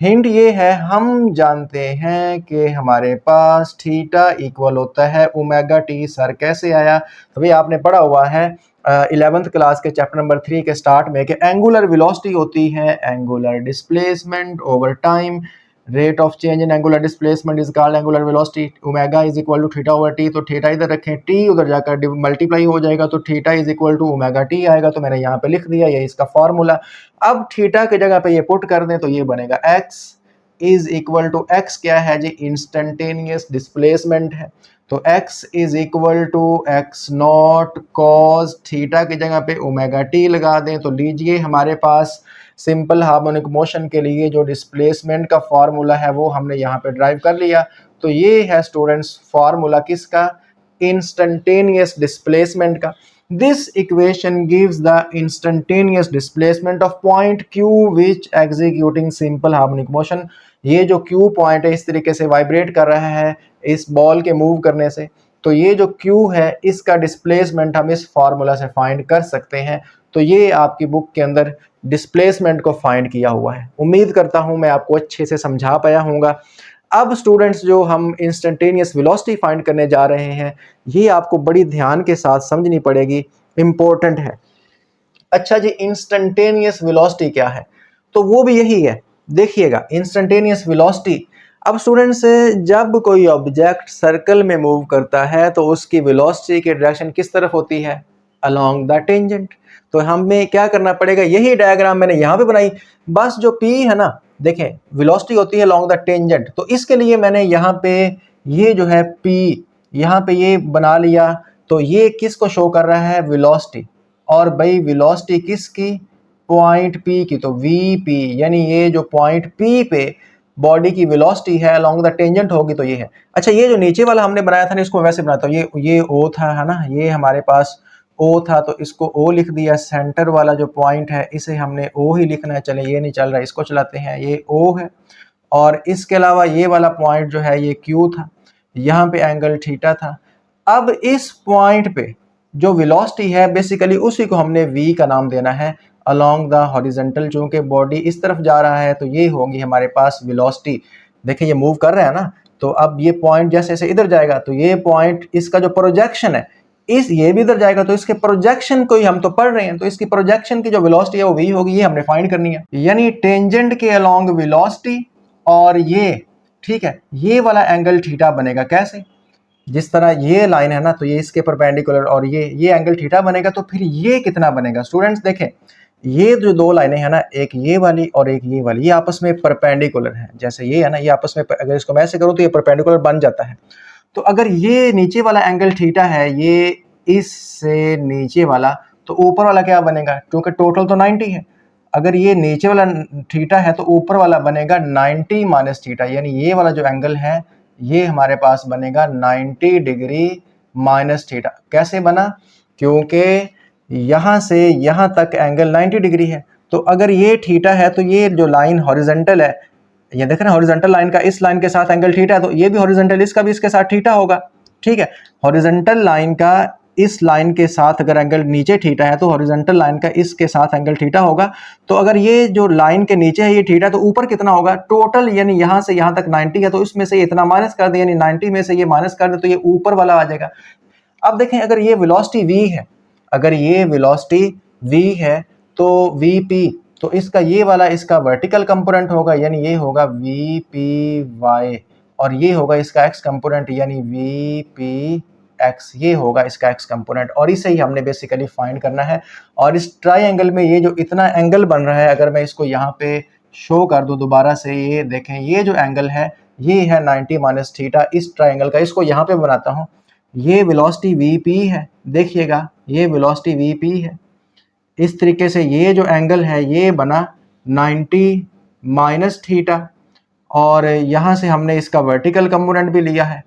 हिंट ये है, हम जानते हैं कि हमारे पास थीटा इक्वल होता है ओमेगा टी। सर कैसे आया? तो भाई आपने पढ़ा हुआ है 11th क्लास के चैप्टर नंबर 3 के स्टार्ट में कि एंगुलर वेलोसिटी होती है angular displacement over time. Rate of change in angular displacement is called angular velocity. Omega is equal to theta over T. तो थीटा इधर रखें, टी उधर जाकर मल्टीप्लाई हो जाएगा, तो theta is equal to omega T आएगा। तो मैंने यहाँ पे लिख दिया, ये इसका फॉर्मूला। अब थीटा की जगह पे ये पुट कर दें तो ये बनेगा x is equal to, x क्या है जी? इंस्टेंटेनियस डिस्प्लेसमेंट है। तो x is equal to x naught cos theta की जगह पे ओमेगा टी लगा दें, तो लीजिए हमारे पास सिंपल हार्मोनिक मोशन के लिए जो डिस्प्लेसमेंट का फार्मूला है वो हमने यहाँ पे ड्राइव कर लिया। तो ये है स्टूडेंट्स फार्मूला किसका? इंस्टेंटेनियस डिस्प्लेसमेंट का। This equation gives the instantaneous displacement of point q which executing simple harmonic motion. ये जो q पॉइंट है इस तरीके से वाइब्रेट कर रहा है इस बॉल के मूव करने से, तो ये जो q है इसका डिस्प्लेसमेंट हम इस फार्मूला से फाइंड कर सकते हैं। तो ये आपकी बुक के अंदर डिस्प्लेसमेंट को फाइंड किया हुआ है। उम्मीद करता हूं मैं आपको अच्छे से समझा पाया हूँगा। अब स्टूडेंट्स जो हम इंस्टेंटेनियस वेलोसिटी फाइंड करने जा रहे हैं, ये आपको बड़ी ध्यान के साथ समझनी पड़ेगी, इम्पोर्टेंट है। अच्छा जी, इंस्टेंटेनियस वेलोसिटी क्या है? तो वो भी यही है, देखिएगा इंस्टेंटेनियस वेलोसिटी। अब स्टूडेंट्स जब कोई ऑब्जेक्ट सर्कल में मूव करता है तो उसकी वेलोसिटी की डायरेक्शन किस तरफ होती है? Along the tangent. तो हमें क्या करना पड़ेगा? यही डायग्राम मैंने यहाँ पे बनाई, बस जो P है ना, देखें वेलोसिटी होती है अलोंग द टेंजेंट, तो इसके लिए मैंने यहाँ पे ये जो है P यहाँ पे ये बना लिया। तो ये किसको शो कर रहा है? वेलोसिटी। और भाई वेलोसिटी किसकी? पॉइंट P की, तो VP, यानी ये जो पॉइंट P पे बॉडी की वेलोसिटी है अलोंग द टेंजेंट होगी, तो ये है। अच्छा, ये जो नीचे वाला हमने बनाया था ना, इसको वैसे बनाता हूँ, ये O था, है ना, ये हमारे पास O था, तो इसको O लिख दिया। सेंटर वाला जो पॉइंट है इसे हमने O ही लिखना है। चले, ये नहीं चल रहा, इसको चलाते हैं, ये O है। और इसके अलावा ये वाला पॉइंट जो है ये Q था, यहाँ पे एंगल थीटा था। अब इस पॉइंट पे जो वेलोसिटी है बेसिकली उसी को हमने V का नाम देना है अलोंग द हॉरिजॉन्टल। चूंकि बॉडी इस तरफ जा रहा है तो ये होगी हमारे पास वेलोसिटी। देखिए ये मूव कर रहा है ना, तो अब ये पॉइंट जैसे जैसे इधर जाएगा तो ये पॉइंट, इसका जो प्रोजेक्शन है ये भी इधर जाएगा, तो इसके प्रोजेक्शन को ही हम तो पढ़ रहे हैं, तो इसकी प्रोजेक्शन की जो वेलोसिटी है वो V होगी, ये हमने फाइंड करनी है। यानी टेंजेंट के अलोंग वेलोसिटी, और ये ठीक है, ये वाला एंगल थीटा बनेगा कैसे? जिस तरह ये लाइन है ना, तो ये इसके परपेंडिकुलर, और ये एंगल थीटा बनेगा। तो फिर ये कितना बनेगा? स्टूडेंट्स देखें, ये जो दो लाइनें हैं ना, एक ये वाली और एक ये वाली, ये आपस में परपेंडिकुलर हैं। जैसे ये है ना, ये आपस में अगर इसको मैं ऐसे करूँ तो ये परपेंडिकुलर बन जाता है। तो अगर ये नीचे वाला एंगल थीटा है, ये इससे नीचे वाला, तो ऊपर वाला क्या बनेगा? क्योंकि टोटल तो 90 है। अगर ये नीचे वाला थीटा है तो ऊपर वाला बनेगा 90 माइनस थीटा, यानी ये वाला जो एंगल है ये हमारे पास बनेगा 90 डिग्री माइनस थीटा। कैसे बना? क्योंकि यहाँ से यहाँ तक एंगल 90 डिग्री है। तो अगर ये थीटा है तो ये जो लाइन हॉरिजॉन्टल है, ये देख रहे हैं हॉरिजॉन्टल लाइन का इस लाइन के साथ एंगल थीटा है, तो ये भी हॉरिजॉन्टल, इसका भी इसके साथ थीटा होगा। ठीक है, हॉरिजॉन्टल लाइन का इस लाइन के साथ अगर एंगल नीचे थीटा है तो हॉरिजॉन्टल लाइन का इसके साथ एंगल थीटा होगा। तो अगर ये जो लाइन के नीचे है ये थीटा, तो ऊपर कितना होगा? टोटल, यानी यहाँ से यहाँ तक 90 है, तो इसमें से इतना माइनस कर दे, यानी 90 में से ये माइनस कर दे तो ये ऊपर वाला आ जाएगा। अब देखें, अगर ये वेलोसिटी V है, अगर ये वेलोसिटी V है तो VP, तो इसका ये वाला इसका वर्टिकल कंपोनेंट होगा, यानी ये होगा VPY, और ये होगा इसका x कंपोनेंट, यानी VPX, ये होगा इसका x कंपोनेंट। और इसे ही हमने बेसिकली फाइंड करना है। और इस ट्राइंगल में ये जो इतना एंगल बन रहा है, अगर मैं इसको यहाँ पे शो कर दूँ दोबारा से, ये देखें, ये जो एंगल है ये है 90 माइनस थीटा इस ट्राइंगल का। इसको यहाँ पे बनाता हूँ, ये वेलोसिटी VP है, देखिएगा ये वेलोसिटी VP है। इस तरीके से ये जो एंगल है ये बना 90 माइनस थीटा, और यहाँ से हमने इसका वर्टिकल कंपोनेंट भी लिया है,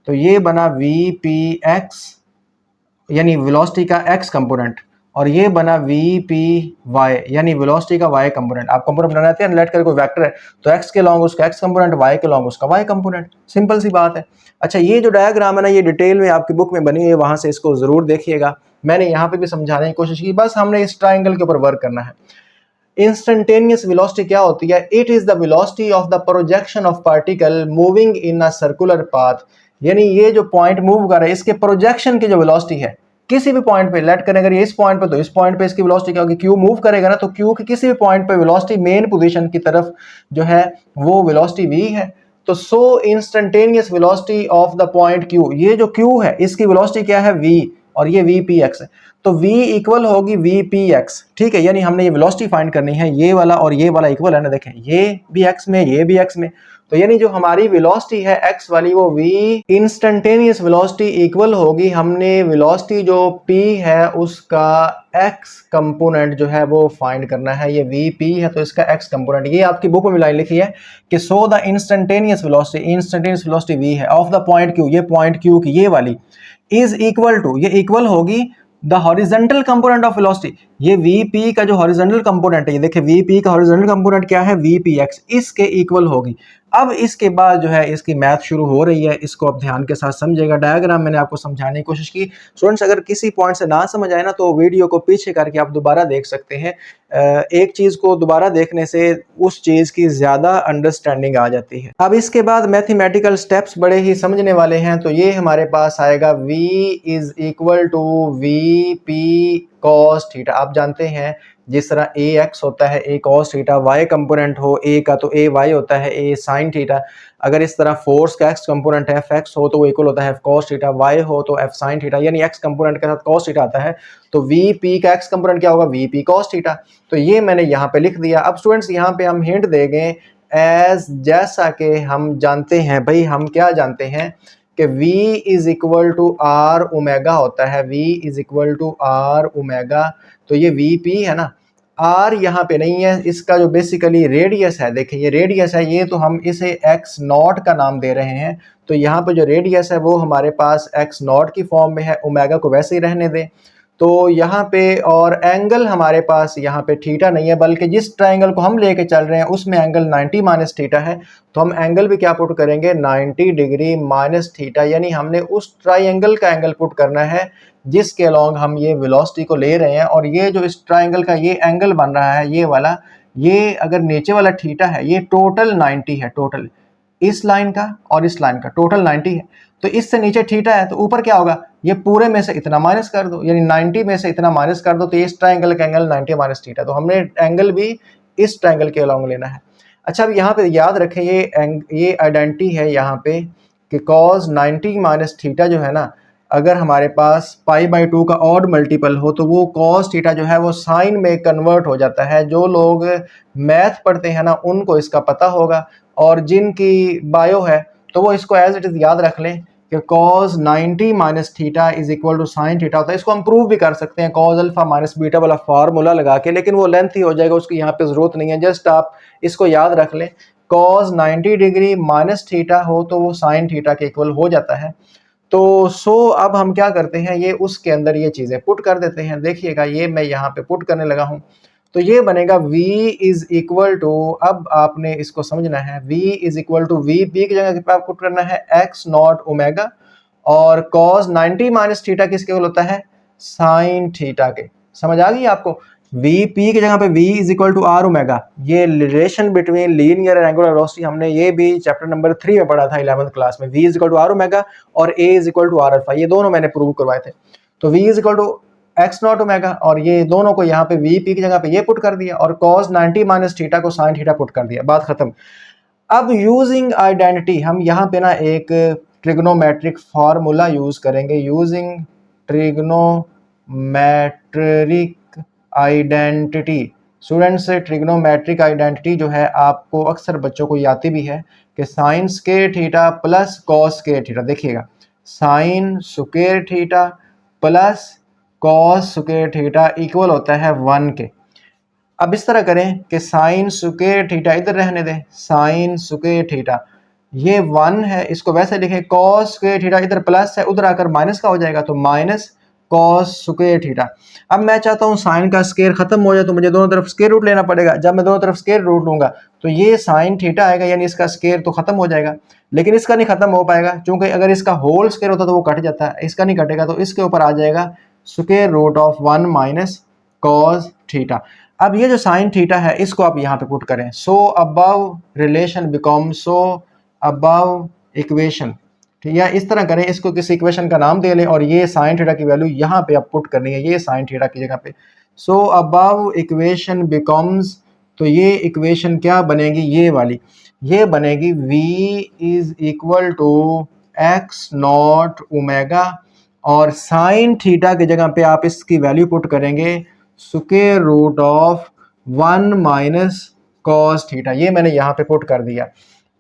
तो ये बना VPX, यानी वेलोसिटी का x कंपोनेंट। और ये बना वी पी वाई, यानी वेलोसिटी का वाई कंपोनेंट। आप कंपोनेंट बनाते हैं, लेट कर कोई वेक्टर है तो एक्स के लॉन्ग उसका एक्स कंपोनेंट, वाई के लॉन्ग उसका वाई कंपोनेंट, सिंपल सी बात है। अच्छा, ये जो डायग्राम है ना, ये डिटेल में आपकी बुक में बनी हुई है, वहां से इसको जरूर देखिएगा। मैंने यहाँ पे भी समझाने की कोशिश की, बस हमने इस ट्राइंगल के ऊपर वर्क करना है। इंस्टेंटेनियस वेलोसिटी क्या होती है? It is the velocity of the projection of particle moving in a circular path, यानी ये जो पॉइंट मूव कर रहा है इसके प्रोजेक्शन की जो वेलोसिटी है किसी भी पॉइंट पे, लेट करें अगर ये इस पॉइंट पे तो इस पॉइंट पे इसकी वेलोसिटी क्या होगी? क्यू मूव करेगा ना, तो क्यू के किसी भी पॉइंट पे वेलोसिटी मेन पोजीशन की तरफ जो है वो वेलोसिटी v है। तो so instantaneous velocity of the point Q, ये जो क्यू है इसकी वेलोसिटी क्या है? v, और ये वी पी एक्स है, तो v इक्वल होगी वी पी एक्स। ठीक है, यानी हमने ये वेलोसिटी फाइंड करनी है, ये वाला और ये वाला इक्वल है ना, देखें ये भी x में ये भी x में, तो यानी जो हमारी वेलोसिटी है x वाली वो v इंस्टेंटेनियस वेलोसिटी इक्वल होगी, हमने वेलोसिटी जो p है उसका x कंपोनेंट जो है वो फाइंड करना है। ये vp है तो इसका x कंपोनेंट, ये आपकी बुक में लाइन लिखी है कि so the instantaneous velocity v है ऑफ द पॉइंट q, ये पॉइंट q की ये वाली इज इक्वल टू, ये इक्वल होगी the horizontal component of velocity, ये वीपी का जो हॉरिजॉन्टल कंपोनेंट है, ये देखिए वीपी का हॉरिजॉन्टल कंपोनेंट क्या है? वीपी एक्स, इसके इक्वल होगी। अब इसके बाद जो है इसकी मैथ शुरू हो रही है, इसको आप ध्यान के साथ समझेगा। डायग्राम मैंने आपको समझाने की कोशिश की। स्टूडेंट्स, अगर किसी पॉइंट से ना समझ आए ना तो वीडियो को पीछे करके आप दोबारा देख सकते हैं। एक चीज को दोबारा देखने से उस चीज की ज्यादा अंडरस्टैंडिंग आ जाती है। अब इसके बाद मैथमेटिकल स्टेप्स बड़े ही समझने वाले हैं, तो ये हमारे पास आएगा v is equal to V P cos theta. आप जानते हैं जिस तरह ए एक्स होता है A cos theta, Y component हो ए का तो ए वाई होता है ए साइन थीटा, अगर इस तरह फोर्स का एक्स कंपोनेंट एफ एक्स हो तो वो इक्वल होता है एफ कॉस थीटा, वाई हो तो एफ साइन थीटा, यानी एक्स कंपोनेंट के साथ कॉस थीटा आता है तो वी पी का एक्स कंपोनेंट क्या होगा? We P cos theta. तो ये मैंने यहाँ पे लिख दिया। अब स्टूडेंट्स यहाँ पे हम हिंट देंगे एज, जैसा कि हम जानते हैं भाई, हम क्या जानते हैं कि v is equal to R omega होता है, v is equal to R omega, तो ये vp है ना, r यहाँ पे नहीं है, इसका जो बेसिकली रेडियस है, देखिए ये रेडियस है, ये तो हम इसे x नॉट का नाम दे रहे हैं, तो यहाँ पे जो रेडियस है वो हमारे पास x नॉट की फॉर्म में है, ओमेगा को वैसे ही रहने दें। तो यहाँ पे और एंगल हमारे पास यहाँ पे थीटा नहीं है, बल्कि जिस ट्राइंगल को हम लेके चल रहे हैं उसमें एंगल 90 माइनस थीटा है, तो हम एंगल भी क्या पुट करेंगे? 90 डिग्री माइनस थीटा, यानी हमने उस ट्राइंगल का एंगल पुट करना है जिसके अलोंग हम ये वेलोसिटी को ले रहे हैं। और ये जो इस ट्राइंगल का ये एंगल बन रहा है ये वाला, ये अगर नीचे वाला थीटा है ये टोटल 90 है, टोटल इस लाइन का और इस लाइन का टोटल 90 है, तो इससे नीचे थीटा है तो ऊपर क्या होगा? ये पूरे में से इतना माइनस कर दो, यानी 90 में से इतना माइनस कर दो, तो इस ट्राइंगल का एंगल 90 माइनस थीटा, तो हमने एंगल भी इस ट्राइंगल के अलोंग लेना है। अच्छा, अब यहाँ पे याद रखें ये आइडेंटिटी है यहाँ पे कि cos 90 माइनस थीटा जो है ना, अगर हमारे पास π/2 का ऑड मल्टीपल हो तो वो cos थीटा जो है वो साइन में कन्वर्ट हो जाता है। जो लोग मैथ पढ़ते हैं ना उनको इसका पता होगा, और जिनकी बायो है तो वो इसको एज इट इज याद रख लें कि cos 90 minus theta is equal to sine theta होता है। इसको हम प्रूव भी कर सकते हैं cos अल्फा माइनस बीटा वाला फार्मूला लगा के, लेकिन वो लेंथ ही हो जाएगा, उसकी यहाँ पे जरूरत नहीं है। जस्ट आप इसको याद रख लें, cos 90 डिग्री माइनस थीटा हो तो वो साइन थीटा के इक्वल हो जाता है। तो अब हम क्या करते हैं, ये उसके अंदर ये चीज़ें पुट कर देते हैं। देखिएगा ये मैं यहाँ पे पुट करने लगा हूँ, तो ये बनेगा v इज इक्वल टू, अब आपने इसको समझना है, v is equal to V P की जगह पे पुट करना है x नॉट ओमेगा, और cos 90 माइनस थीटा किसके इक्वल होता है? साइन थीटा के। समझ आ गई आपको? वी पी की जगह पे v is equal to R omega, ये relation between linear and angular velocity हमने ये भी चैप्टर नंबर 3 में पढ़ा था 11th क्लास में। v is equal to R omega और a is equal to R alpha, ये दोनों मैंने प्रूव करवाए थे। तो v is equal to x naught omega, और ये दोनों को यहाँ पे वी पी की जगह पे ये पुट कर दिया, और cos 90 माइनस थीटा को साइन थीटा पुट कर दिया, बात खत्म। अब यूजिंग आइडेंटिटी हम यहाँ पे ना एक ट्रिग्नोमेट्रिक फार्मूला यूज करेंगे, using trigonometric identity. Students, trigonometric identity जो है आपको अक्सर बच्चों को आती भी है कि sine square theta plus cos square theta. देखिएगा, sine square theta plus cos square theta equal होता है 1 के। अब इस तरह करें कि साइन स्क्वायर थीटा इधर रहने दें, साइन स्क्वायर थीटा ये 1 है, इसको वैसे लिखें, कॉस स्क्वायर थीटा इधर प्लस है, उधर आकर माइनस का हो जाएगा, तो माइनस कॉस स्क्वायर थीटा। अब मैं चाहता हूँ साइन का स्क्वायर खत्म हो जाए, तो मुझे दोनों तरफ स्क्वायर रूट लेना पड़ेगा। जब मैं दोनों तरफ स्क्वायर रूट लूंगा तो ये साइन थीटा आएगा, यानी इसका स्क्वायर तो खत्म हो जाएगा, लेकिन इसका नहीं खत्म हो पाएगा, क्योंकि अगर इसका होल स्क्वायर होता तो वो कट जाता है, इसका नहीं कटेगा, तो इसके ऊपर आ जाएगा square root of 1 minus cos theta. अब ये जो साइन थीटा है इसको आप यहाँ पे पुट करें, so above relation become so above equation, ठीक है, इस तरह करें, इसको किसी इक्वेशन का नाम दे लें और ये साइन थीटा की वैल्यू यहाँ पे आप पुट करनी है, ये साइन थीटा की जगह पे। सो अबव इक्वेशन बिकम्स, तो ये इक्वेशन क्या बनेगी, ये वाली, ये बनेगी v is equal to x naught omega, और साइन थीटा की जगह पे आप इसकी वैल्यू पुट करेंगे square root of 1 minus cos theta. ये मैंने यहाँ पे पुट कर दिया।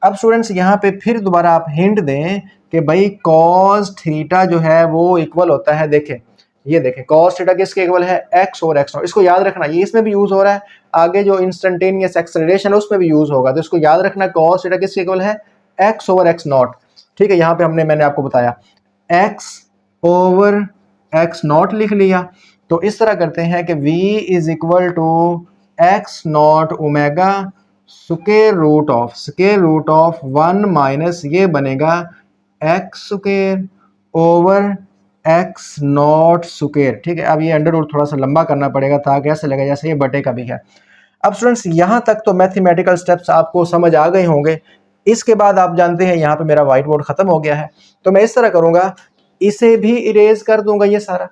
अब स्टूडेंट्स यहाँ पे फिर दोबारा आप हिंट दें कि भाई कॉस थीटा जो है वो इक्वल होता है, देखें ये देखें कॉस थीटा किसके इक्वल है, एक्स और एक्स नॉट। इसको याद रखना, ये इसमें भी यूज हो रहा है, आगे जो इंस्टेंटेनियस एक्सेलरेशन है उसमें भी यूज होगा, तो इसको याद रखना कॉस थीटा किसके इक्वल है, एक्स ओवर एक्स नॉट। ठीक है, यहाँ पे मैंने आपको बताया एक्स ओवर एक्स नॉट लिख लिया। तो इस तरह करते हैं कि v is equal to x naught omega square root of 1 minus ये बनेगा x square over x not square. ठीक है, अब ये अंडर रूट थोड़ा सा लंबा करना पड़ेगा ताकि ऐसे लगे जैसे ये बटे का भी है। अब स्टूडेंट्स यहाँ तक तो मैथमेटिकल स्टेप्स आपको समझ आ गए होंगे। इसके बाद आप जानते हैं यहाँ पे मेरा व्हाइट बोर्ड खत्म हो गया है, तो मैं इस तरह करूंगा, इसे भी इरेज कर दूंगा, ये सारा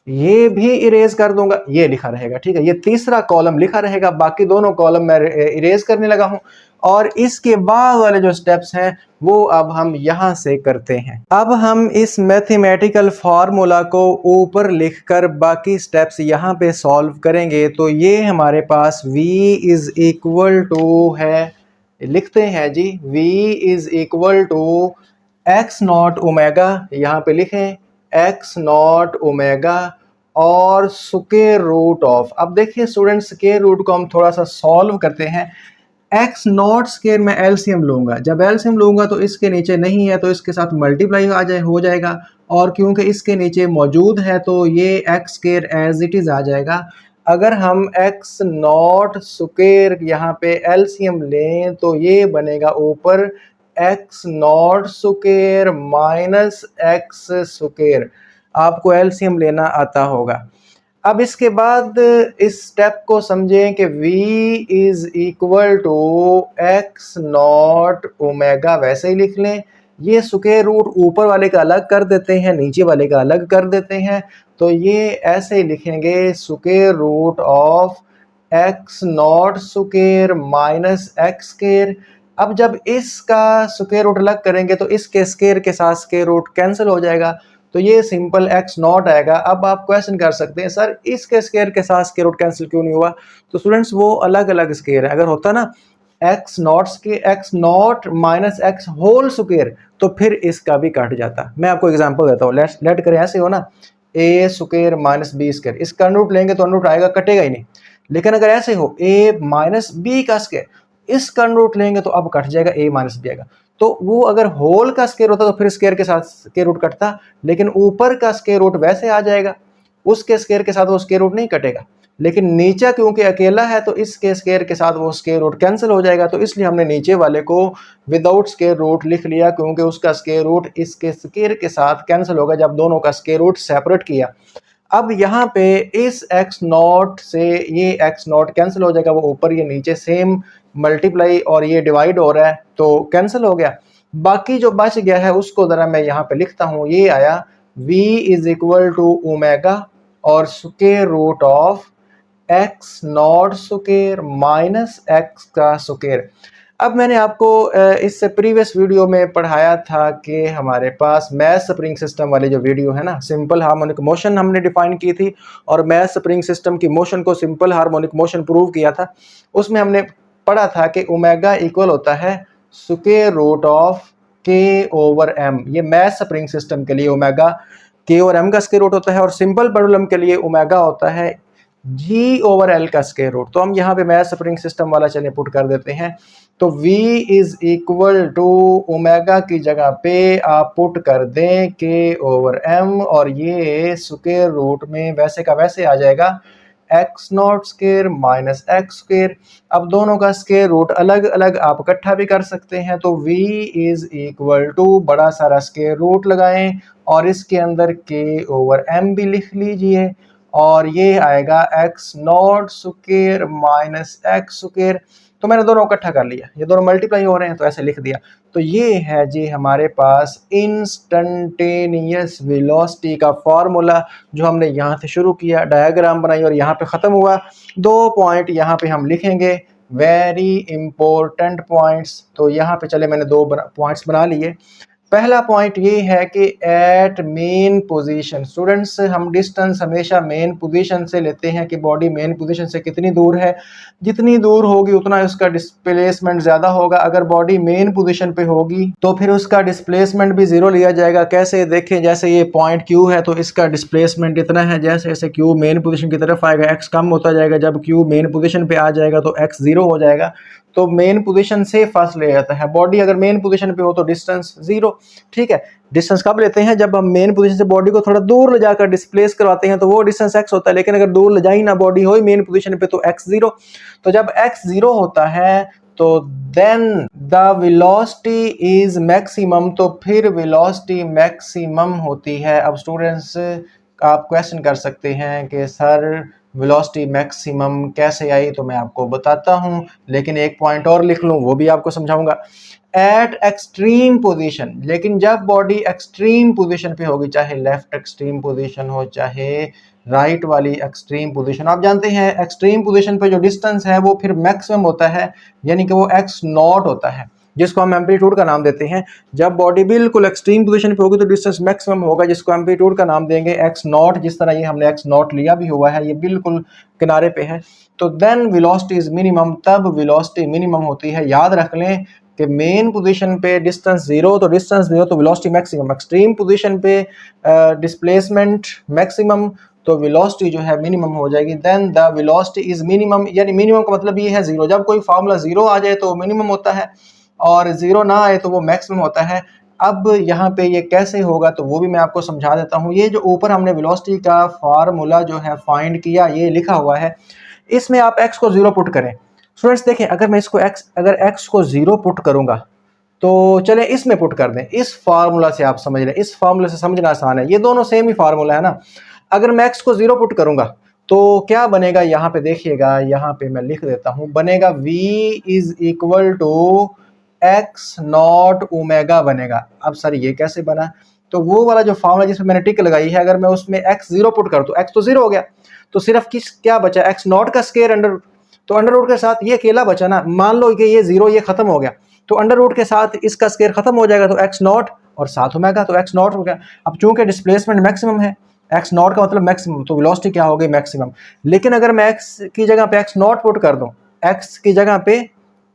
ये भी इरेज कर दूंगा, ये लिखा रहेगा। ठीक है, ये तीसरा कॉलम लिखा रहेगा, बाकी दोनों कॉलम मैं इरेज करने लगा हूं। और इसके बाद वाले जो स्टेप्स हैं वो अब हम यहां से करते हैं। अब हम इस मैथमेटिकल फार्मूला को ऊपर लिखकर बाकी स्टेप्स यहां पे सॉल्व करेंगे। तो ये हमारे पास v इज इक्वल टू है, लिखते हैं जी, v is equal to x naught omega, यहाँ पे लिखें एक्स नॉट ओमेगा और स्क्वायर रूट ऑफ। अब देखिए स्टूडेंट्स, स्क्वायर रूट को हम थोड़ा सा सॉल्व करते हैं। एक्स नॉट स्क्वायर में एलसीएम लूंगा, जब एलसीएम लूंगा तो इसके नीचे नहीं है तो इसके साथ मल्टीप्लाई हो जाएगा, और क्योंकि इसके नीचे मौजूद है तो ये X square as it is आ जाएगा। अगर हम एक्स नॉट स्क्वायर यहाँ पे एलसीएम लें तो ये बनेगा ऊपर x not square minus x square, आपको एलसीएम लेना आता होगा। अब इसके बाद इस स्टेप को समझें कि v is equal to x naught omega, वैसे ही लिख लें, ये स्क्वायर रूट ऊपर वाले का अलग कर देते हैं, नीचे वाले का अलग कर देते हैं, तो ये ऐसे ही लिखेंगे square root of x not square minus x square. अब जब इसका स्क्वायर रूट अलग करेंगे तो इसके स्क्वायर के साथ स्क्वायर रूट कैंसिल हो जाएगा, तो ये सिंपल एक्स नॉट आएगा। अब आप क्वेश्चन कर सकते हैं सर इसके स्क्वायर के साथ स्क्वायर रूट कैंसिल क्यों नहीं हुआ, तो स्टूडेंट्स वो अलग अलग स्क्वायर है। अगर होता ना x naught minus x whole square तो फिर इसका भी कट जाता। मैं आपको एग्जांपल देता हूँ, लेट करें ऐसे हो ना, ए स्क्वायर माइनस बी स्क्वायर, इसका अंडर रूट लेंगे तो अंडर रूट आएगा, कटेगा ही नहीं। लेकिन अगर ऐसे हो ए माइनस बी का स्क्वायर, इसका अंडर रूट लेंगे तो अब कट जाएगा, ए माइनस बी आएगा। तो वो अगर होल का स्क्वायर होता तो फिर स्क्वायर के साथ स्क्वायर रूट कटता, लेकिन ऊपर का स्क्वायर रूट वैसे आ जाएगा, उसके स्क्वायर के साथ वो स्क्वायर रूट नहीं कटेगा। लेकिन नीचे क्योंकि अकेला है तो इसके स्क्वायर के साथ वो स्क्वायर रूट कैंसिल हो जाएगा, तो इसलिए हमने नीचे वाले को विदाउट स्क्वायर रूट लिख लिया, क्योंकि उसका स्क्वायर रूट इसके स्क्वायर के साथ कैंसिल होगा जब दोनों का स्क्वायर रूट सेपरेट किया। अब यहाँ पे इस एक्स नॉट से ये एक्स नॉट कैंसिल हो जाएगा, वो ऊपर ये नीचे सेम मल्टीप्लाई और ये डिवाइड हो रहा है तो कैंसिल हो गया। बाकी जो बच गया है उसको ज़रा मैं यहाँ पे लिखता हूँ, ये आया v is equal to omega और square root of x not square minus X का स्क्वायर। अब मैंने आपको इससे प्रीवियस वीडियो में पढ़ाया था कि हमारे पास मैथ स्प्रिंग सिस्टम वाली जो वीडियो है ना, सिंपल हार्मोनिक मोशन हमने डिफाइन की थी और मैथ स्प्रिंग सिस्टम की मोशन को सिंपल हार्मोनिक मोशन प्रूव किया था। उसमें हमने पढ़ा था कि ओमेगा इक्वल होता है स्क्वायर रूट ऑफ के ओवर एम। ये मैथ स्प्रिंग सिस्टम के लिए ओमेगा के और एम का स्क्वायर रूट होता है, और सिंपल पेंडुलम के लिए ओमेगा होता है g/l का स्क्वायर रूट। तो हम यहाँ पे मैथ स्प्रिंग सिस्टम वाला चले पुट कर देते हैं। तो v is equal to omega की जगह पे आप पुट कर दें k/m, और ये स्क्वायर रूट में वैसे का वैसे आ जाएगा x not square minus x square. अब दोनों का स्क्वायर रूट अलग अलग आप इकट्ठा भी कर सकते हैं। तो v इज इक्वल टू बड़ा सारा स्क्वायर रूट लगाएं और इसके अंदर k/m भी लिख लीजिए, और ये आएगा x not square minus x square. तो मैंने दोनों इकट्ठा कर लिया, ये दोनों मल्टीप्लाई हो रहे हैं तो ऐसे लिख दिया। तो ये है जी हमारे पास इंस्टेंटेनियस वेलोसिटी का फॉर्मूला, जो हमने यहाँ से शुरू किया, डायग्राम बनाई और यहाँ पे ख़त्म हुआ। 2 पॉइंट यहाँ पे हम लिखेंगे, वेरी इंपॉर्टेंट पॉइंट्स। तो यहाँ पे चले मैंने 2 पॉइंट्स बना लिए। पहला पॉइंट ये है कि एट मेन पोजीशन, स्टूडेंट्स हम डिस्टेंस हमेशा मेन पोजीशन से लेते हैं कि बॉडी मेन पोजीशन से कितनी दूर है। जितनी दूर होगी उतना उसका डिस्प्लेसमेंट ज़्यादा होगा। अगर बॉडी मेन पोजीशन पे होगी तो फिर उसका डिस्प्लेसमेंट भी ज़ीरो लिया जाएगा। कैसे देखें, जैसे ये पॉइंट Q है तो इसका डिस्प्लेसमेंट इतना है, जैसे जैसे Q मेन पोजीशन की तरफ आएगा x कम होता जाएगा। जब Q मेन पोजीशन पे आ जाएगा तो x ज़ीरो हो जाएगा। तो मेन पोजीशन से फर्स्ट ले जाता है। बॉडी अगर मेन पोजीशन पे हो तो डिस्टेंस ज़ीरो। ठीक है, डिस्टेंस कब लेते हैं, जब हम मेन पोजीशन से बॉडी को थोड़ा दूर ले जाकर डिस्प्लेस करवाते हैं तो वो डिस्टेंस x होता है। लेकिन अगर दूर ले जाए ना बॉडी हो मेन पोजीशन पे तो x ज़ीरो। तो जब x ज़ीरो होता है तो then the velocity is maximum, तो फिर वेलोसिटी मैक्सिमम होती है। अब स्टूडेंट्स आप क्वेश्चन कर सकते हैं कि सर वेलोसिटी मैक्सिमम कैसे आई, तो मैं आपको बताता हूं, लेकिन एक पॉइंट और लिख लूं वो भी आपको समझाऊंगा। एट एक्सट्रीम पोजीशन, लेकिन जब बॉडी एक्सट्रीम पोजीशन पे होगी, चाहे लेफ्ट एक्सट्रीम पोजीशन हो चाहे राइट वाली एक्सट्रीम पोजीशन, आप जानते हैं एक्सट्रीम पोजीशन पे जो डिस्टेंस है वो फिर मैक्सिमम होता है, यानी कि वो एक्स नॉट होता है, जिसको हम एम्पलीट्यूड का नाम देते हैं। जब बॉडी बिल्कुल एक्सट्रीम पोजीशन पे होगी तो डिस्टेंस मैक्सिमम होगा, जिसको एम्पलीट्यूड का नाम देंगे एक्स नॉट। जिस तरह ये हमने एक्स नॉट लिया भी हुआ है, ये बिल्कुल किनारे पे है। तो देन वेलोसिटी इज मिनिमम, तब वेलोसिटी मिनिमम होती है। याद रख लें कि मेन पोजीशन पे डिस्टेंस ज़ीरो तो डिस्टेंस ज़ीरो तो वेलोसिटी मैक्सिमम, एक्सट्रीम पोजीशन पे डिस्प्लेसमेंट मैक्सिमम तो वेलोसिटी जो है मिनिमम हो जाएगी। Then the velocity is minimum, यानी मिनिमम का मतलब ये है ज़ीरो। जब कोई फार्मूला ज़ीरो आ जाए तो मिनिमम होता है और ज़ीरो ना आए तो वो मैक्सिमम होता है। अब यहाँ पे ये कैसे होगा तो वो भी मैं आपको समझा देता हूँ। ये जो ऊपर हमने वेलोसिटी का फार्मूला जो है फाइंड किया, ये लिखा हुआ है, इसमें आप x को ज़ीरो पुट करें। स्टूडेंट्स देखें, अगर मैं इसको अगर x को ज़ीरो पुट करूँगा तो चले इसमें पुट कर दें। इस फार्मूला से आप समझ लें, इस फार्मूला से समझना आसान है, ये दोनों सेम ही फार्मूला है ना। अगर मैं x को ज़ीरो पुट करूँगा तो क्या बनेगा, यहाँ पे देखिएगा, यहाँ पे मैं लिख देता हूँ, बनेगा v is equal to x naught omega बनेगा। अब सर ये कैसे बना, तो वो वाला जो फार्मूला जिसमें मैंने टिक लगाई है, अगर मैं उसमें x ज़ीरो पुट कर तो x तो ज़ीरो हो गया, तो सिर्फ क्या बचा, एक्स नॉट का स्क्वायर अंडर रूट। तो अंडर रूट के साथ ये अकेला बचा ना, मान लो कि ये ज़ीरो ये खत्म हो गया तो अंडर रूट के साथ इसका स्क्वायर खत्म हो जाएगा, तो एक्स नॉट और साथ ओमेगा, तो एक्स नॉट हो गया। अब चूंकि डिस्प्लेसमेंट मैक्सिमम है, एक्स नॉट का मतलब मैक्सिमम, तो वेलोसिटी क्या हो गई, मैक्सिमम। लेकिन अगर मैं एक्स की जगह पे एक्स नॉट पुट कर दूं, एक्स की जगह पे